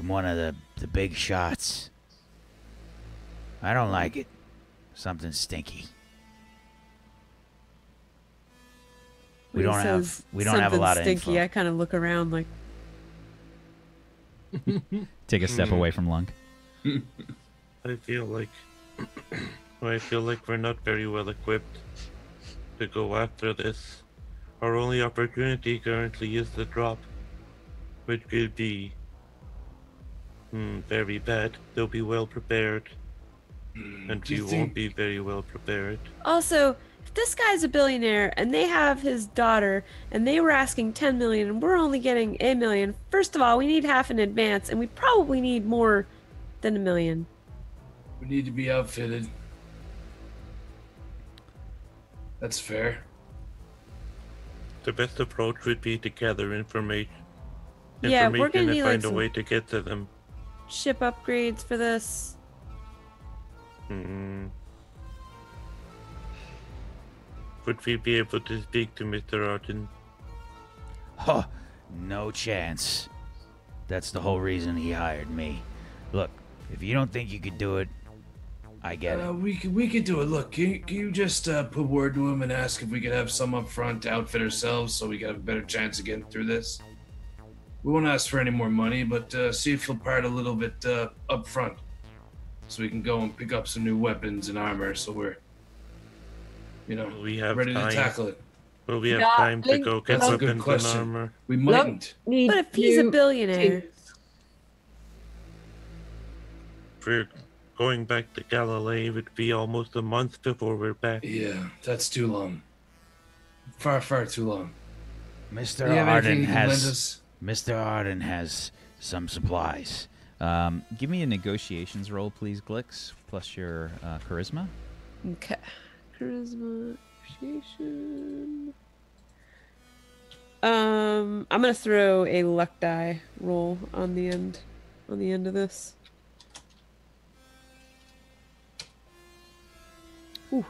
one of the big shots. I don't like it. Something stinky. We When don't he have says a lot of stinky, info. I kind of look around like, Take a step away from Lunk. I feel like we're not very well equipped to go after this. Our only opportunity currently is the drop, which could be very bad. They'll be well prepared, and Do we you won't think- be very well prepared. also, if this guy's a billionaire and they have his daughter and they were asking 10 million and we're only getting $1 million, first of all, we need half in advance and we probably need more than $1 million. We need to be outfitted. That's fair. The best approach would be to gather information. Yeah, we're gonna and need, like, find a some- way to get to them. Ship upgrades for this. Would we be able to speak to Mr. Arden? Huh, no chance. That's the whole reason he hired me. Look, if you don't think you could do it, I get it. We could do it. Look, can you just put word to him and ask if we could have some up front to outfit ourselves so we could have a better chance of getting through this? We won't ask for any more money, but see if he'll part a little bit up front, so we can go and pick up some new weapons and armor. So we're We have ready time. to tackle it. Will we have Yeah, time to Link, go get That's a good weapons and question. armor? We Lunk mightn't. need But if he's a new billionaire, things. If we're going back to Galilee, it would be almost a month before we're back. Yeah, that's too long. Far, far too long. Mr. Do you have anything Arden you can lend has us? Mr. Arden has some supplies. Give me a negotiations roll, please, Glix, plus your charisma. okay. Charisma, appreciation. I'm gonna throw a luck die roll on the end of this. Ooh.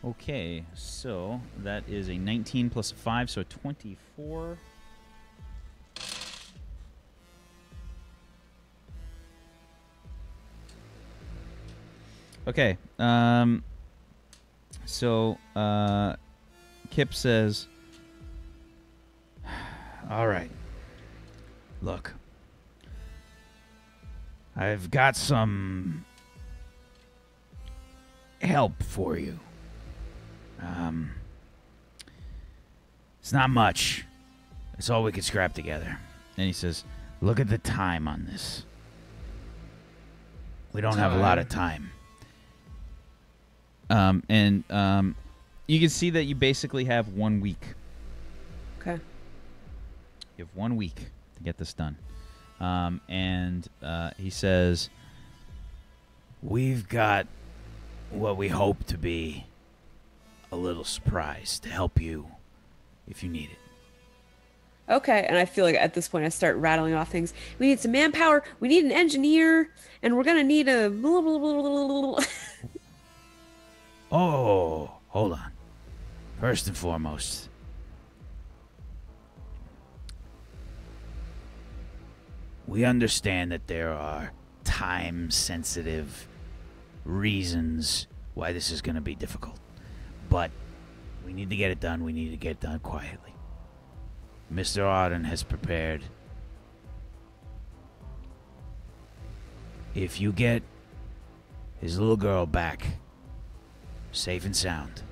Okay, so that is a 19 plus a 5, so 24. Okay, so Kip says, All right. Look. I've got some help for you. It's not much. It's all we could scrap together. and he says, Look at the time on this. We don't have a lot of time. You can see that you basically have 1 week. Okay. You have 1 week to get this done. He says, We've got what we hope to be a little surprise to help you if you need it. Okay, and I feel like at this point I start rattling off things. We need some manpower, we need an engineer, and we're gonna need a blah, blah, blah, blah, blah. Oh, hold on. First and foremost, we understand that there are time-sensitive reasons why this is going to be difficult. But we need to get it done. We need to get it done quietly. Mr. Arden has prepared. If you get his little girl back safe and sound,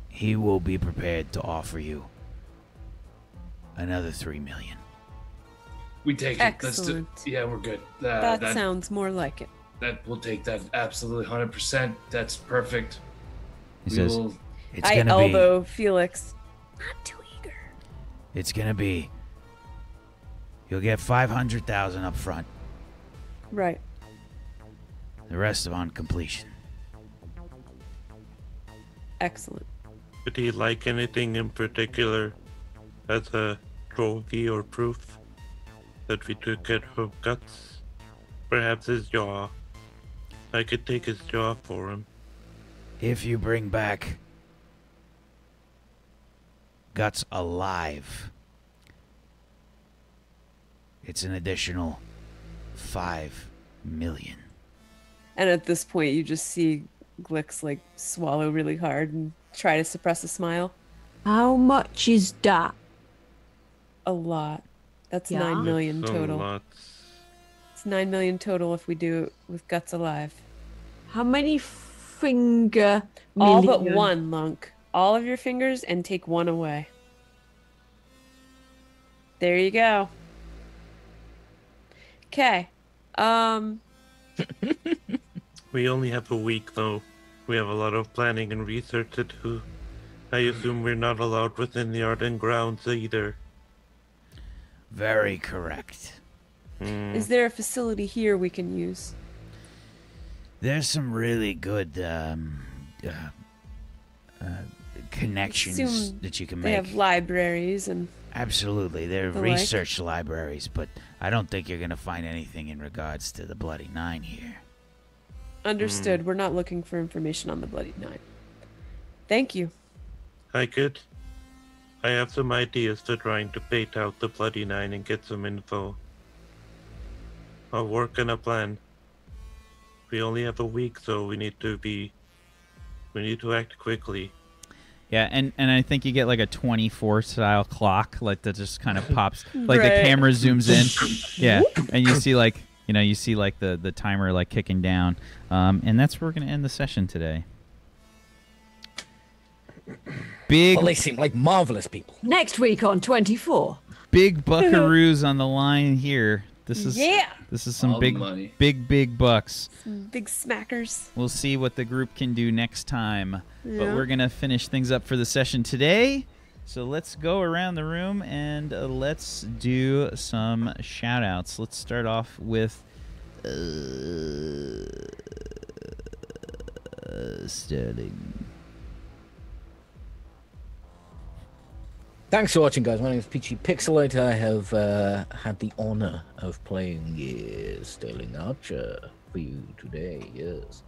he will be prepared to offer you another 3 million. We take it. Excellent. Yeah, we're good. That sounds more like it. That we'll take that absolutely 100%. That's perfect. he says, It's I gonna be. elbow Felix. Not too eager. It's gonna be. You'll get 500,000 up front. Right. The rest on completion. Excellent. Would he like anything in particular as a trophy or proof that we took care of Guts? Perhaps his jaw. I could take his jaw for him. If you bring back Guts alive, it's an additional 5 million. And at this point, you just see Glix like swallow really hard and try to suppress a smile. How much is that? A lot. That's Yeah. 9 million So total. lots. It's 9 million total if we do it with Guts alive. How many finger All but million? one, Lunk. All of your fingers and take one away. There you go. Okay. We only have a week, though. We have a lot of planning and research to do. I assume we're not allowed within the Arden grounds either. Very correct. Is there a facility here we can use? There's some really good connections Assume that you can They make. have libraries and Absolutely, they're The like. research libraries, but I don't think you're gonna find anything in regards to the Bloody Nine here. understood. We're not looking for information on the Bloody Nine. Thank you. I have some ideas for trying to bait out the Bloody Nine and get some info. I'll work on a plan. We only have a week, so we need to act quickly. yeah, and I think you get like a 24 style clock, like that just kind of pops, like Right. the camera zooms in, yeah, and you see like you see like the timer like kicking down, and that's where we're gonna end the session today. Well, they seem like marvelous people. Next week on 24. Big buckaroos on the line here. This is some All the money. big bucks. Some big smackers. We'll see what the group can do next time. Yeah. But we're gonna finish things up for the session today. So let's go around the room and let's do some shout outs. Let's start off with Sterling. Thanks for watching, guys. My name is Peachy Pixelate. I have had the honor of playing Sterling Archer for you today, yes.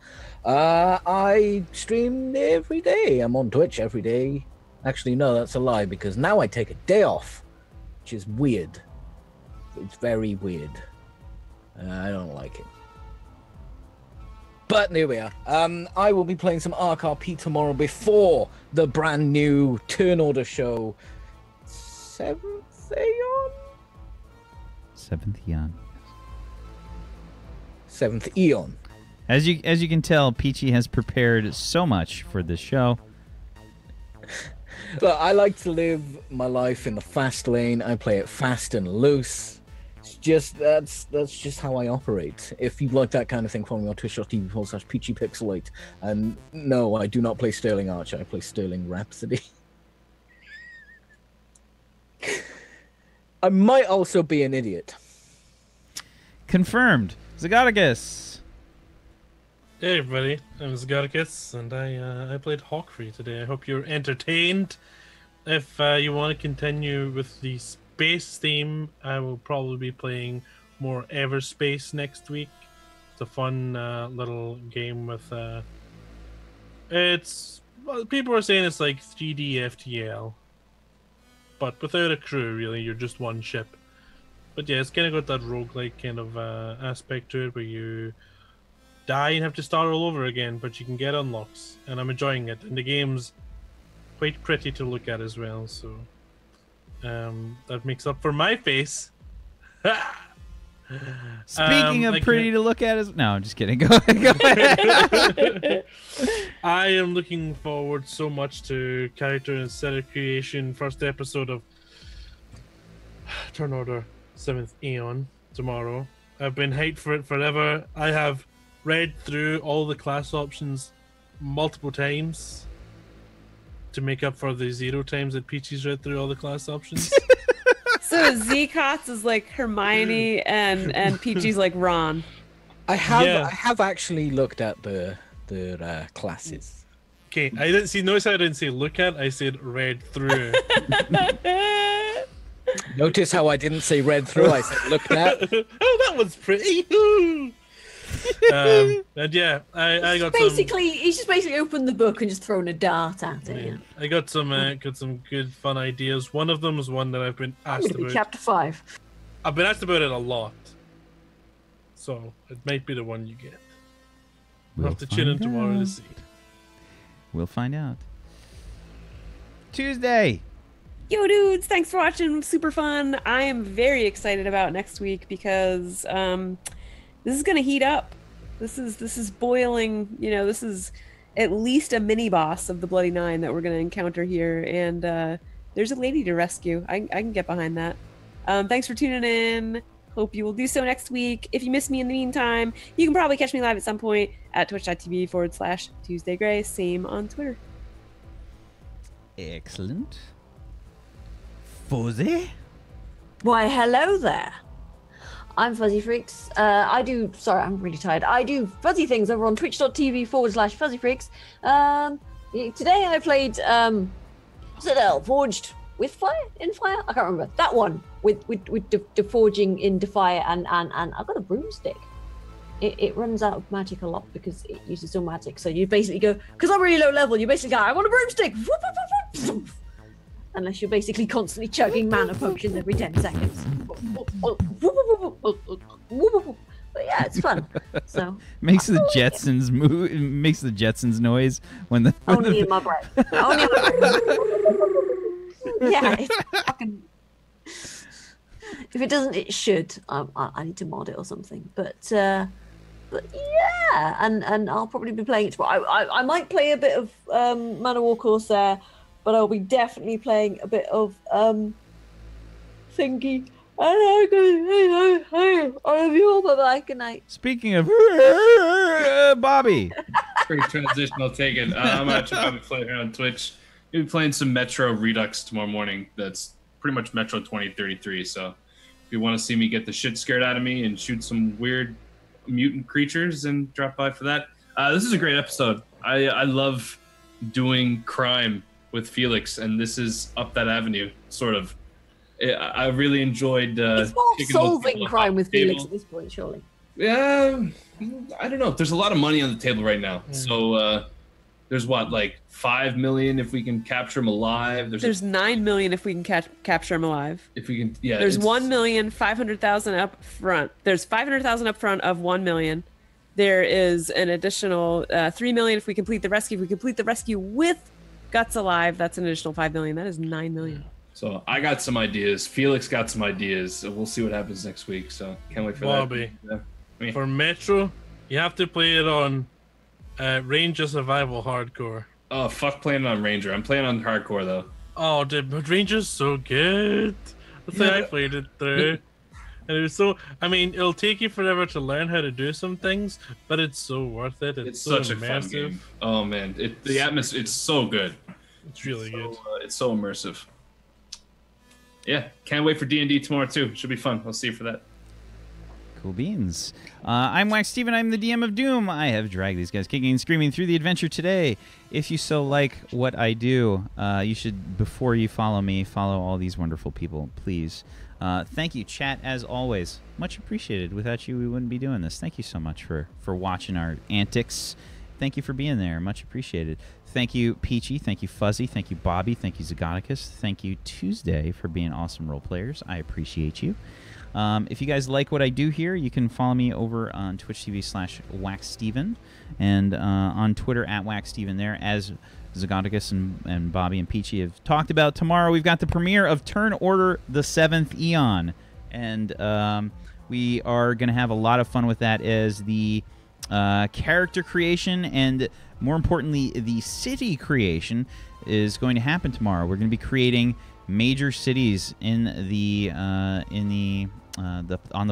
I stream every day. I'm on Twitch every day. Actually, no, that's a lie, because now I take a day off, which is weird. It's very weird. I don't like it. But here we are. I will be playing some Arc RP tomorrow before the brand new Turn Order show. 7th Aeon? 7th Eon. 7th Eon. As you can tell, Peachy has prepared so much for this show. But I like to live my life in the fast lane. I play it fast and loose. It's just that's just how I operate. If you like that kind of thing, follow me on twitch.tv/PeachyPixelate. And no, I do not play Sterling Archer. I play Sterling Rhapsody. I might also be an idiot. Confirmed. Zagatagus. Hey everybody, I'm Zagatagus, and I played H.A.W.K for you today. I hope you're entertained. If you want to continue with the space theme, I will probably be playing more Everspace next week. It's a fun little game with people are saying it's like 3D FTL, but without a crew. Really, you're just one ship. But yeah, it's kind of got that roguelike kind of aspect to it, where you die and have to start all over again, but you can get unlocks, and I'm enjoying it. And the game's quite pretty to look at as well, so that makes up for my face. Speaking of pretty to look at, no, I'm just kidding. Go ahead. I am looking forward so much to character and set of creation. First episode of Turn Order 7th Aeon tomorrow. I've been hyped for it forever. I have read through all the class options multiple times to make up for the 0 times that Peachy's read through all the class options. So Z-Cots is like Hermione and Peachy's like Ron. I have actually looked at the classes. Okay, I didn't see. Notice how I didn't say look at. I said read through. Notice how I didn't say read through. I said looked at. Oh, that was pretty. And yeah, I got He's just basically opened the book and just thrown a dart at it. Yeah. I got some good fun ideas. One of them is one that I've been asked about. Chapter 5. I've been asked about it a lot, so it might be the one you get. We'll have to tune in tomorrow to see. We'll find out. Tuesday. Yo, dudes! Thanks for watching. Super fun. I am very excited about next week because this is gonna heat up. This is boiling. You know, this is at least a mini boss of the Bloody Nine that we're gonna encounter here, and there's a lady to rescue. I can get behind that. Thanks for tuning in. Hope you will do so next week. If you miss me in the meantime, you can probably catch me live at some point at twitch.tv/TuesdayGray. Same on Twitter. Excellent. Fuzzy? Why, hello there. I'm Fuzzy Freaks. I'm really tired. I do fuzzy things over on twitch.tv/Fuzzy Freaks. Today I played Citadel Forged with fire? In fire? I can't remember. That one with the forging in Defire and I've got a broomstick. It runs out of magic a lot because it uses all magic. So you basically go, because I'm really low level, you basically go, I want a broomstick! Unless you're basically constantly chugging mana potions every 10 seconds. But yeah, it's fun. So makes the Jetsons move. Makes the Jetsons noise when the only in my brain. Only in my brain. Yeah, it's fucking. If it doesn't, it should. I need to mod it or something. But yeah, and I'll probably be playing it tomorrow. I might play a bit of Man of War Corsair, but I'll be definitely playing a bit of Thingy. I'll be all bye-bye. Good night. Speaking of Bobby. Great transition. I'll take it. I'm actually probably playing here on Twitch. We'll be playing some Metro Redux tomorrow morning. That's pretty much Metro 2033. So if you want to see me get the shit scared out of me and shoot some weird mutant creatures, then drop by for that. This is a great episode. I love doing crime with Felix, and this is up that avenue, sort of. I really enjoyed. It's more solving crime with Felix at this point, surely. Yeah, I don't know. There's a lot of money on the table right now. So there's what, like 5 million if we can capture him alive. There's 9 million if we can capture him alive. If we can, yeah. There's 1,500,000 up front. There's 500,000 up front of 1 million. There is an additional 3 million if we complete the rescue. If we complete the rescue with Guts alive, that's an additional 5 million. That is 9 million. So I got some ideas. Felix got some ideas. So we'll see what happens next week. So can't wait for Bobby, that. Yeah. For Metro, you have to play it on Ranger Survival Hardcore. Oh, fuck playing on Ranger. I'm playing on Hardcore, though. Oh, dude, but Ranger's so good. That's how I played it through. And it was so... I mean, it'll take you forever to learn how to do some things, but it's so worth it. It's so such immersive. a fun game. Oh, man. The atmosphere, it's so good. It's really good. It's so immersive. Yeah, can't wait for D&D tomorrow, too. Should be fun. I'll see you for that. Cool beans. I'm Wax Steven. I'm the DM of Doom. I have dragged these guys kicking and screaming through the adventure today. If you so like what I do, you should, before you follow me, follow all these wonderful people, please. Thank you, chat, as always. Much appreciated. Without you, we wouldn't be doing this. Thank you so much for watching our antics. Thank you for being there. Much appreciated. Thank you, Peachy. Thank you, Fuzzy. Thank you, Bobby. Thank you, Zagonicus. Thank you, Tuesday, for being awesome role players. I appreciate you. If you guys like what I do here, you can follow me over on Twitch TV/WaxSteven and on Twitter @WaxSteven there, as Zagonicus and Bobby and Peachy have talked about. Tomorrow we've got the premiere of Turn Order the 7th Eon, and we are going to have a lot of fun with that as the character creation and, more importantly, the city creation is going to happen tomorrow. We're going to be creating major cities on the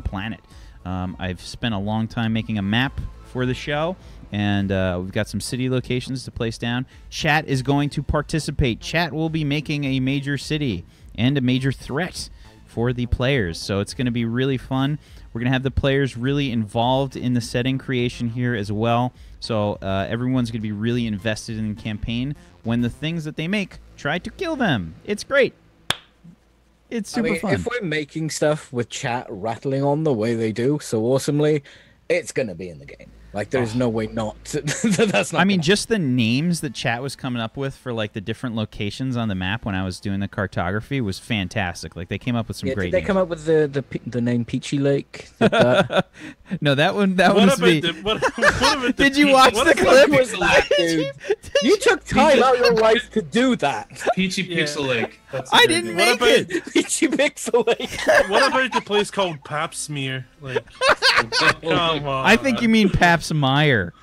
planet. I've spent a long time making a map for the show, and we've got some city locations to place down. Chat is going to participate. Chat will be making a major city and a major threat for the players, so it's going to be really fun. We're going to have the players really involved in the setting creation here as well, so everyone's going to be really invested in the campaign when the things that they make try to kill them. It's great. It's super fun. If we're making stuff with chat rattling on the way they do so awesomely, it's going to be in the game. Like, there's no way not to. That's not. I mean, just the names that chat was coming up with for like the different locations on the map when I was doing the cartography was fantastic. Like, they came up with some great. Did they names. come up with the name Peachy Lake? No, that one was me. Did you watch the clip? Was that, dude? You took time out of your life to do that. Peachy Pixel Lake. I didn't make it. Peachy Pixel Lake. What about the place called Pap Smear? Like, come on. I think you mean Pap Meyer.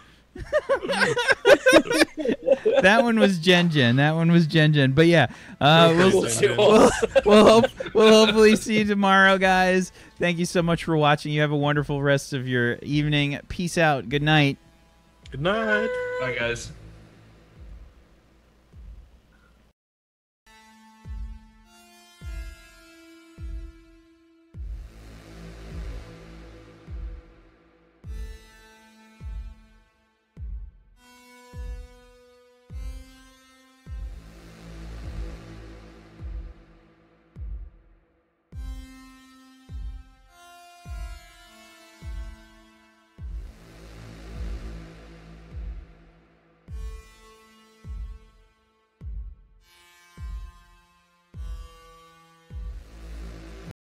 That one was Gen. But yeah, we'll hopefully see you tomorrow, guys. Thank you so much for watching. You have a wonderful rest of your evening. Peace out. Good night. Good night. Bye, guys.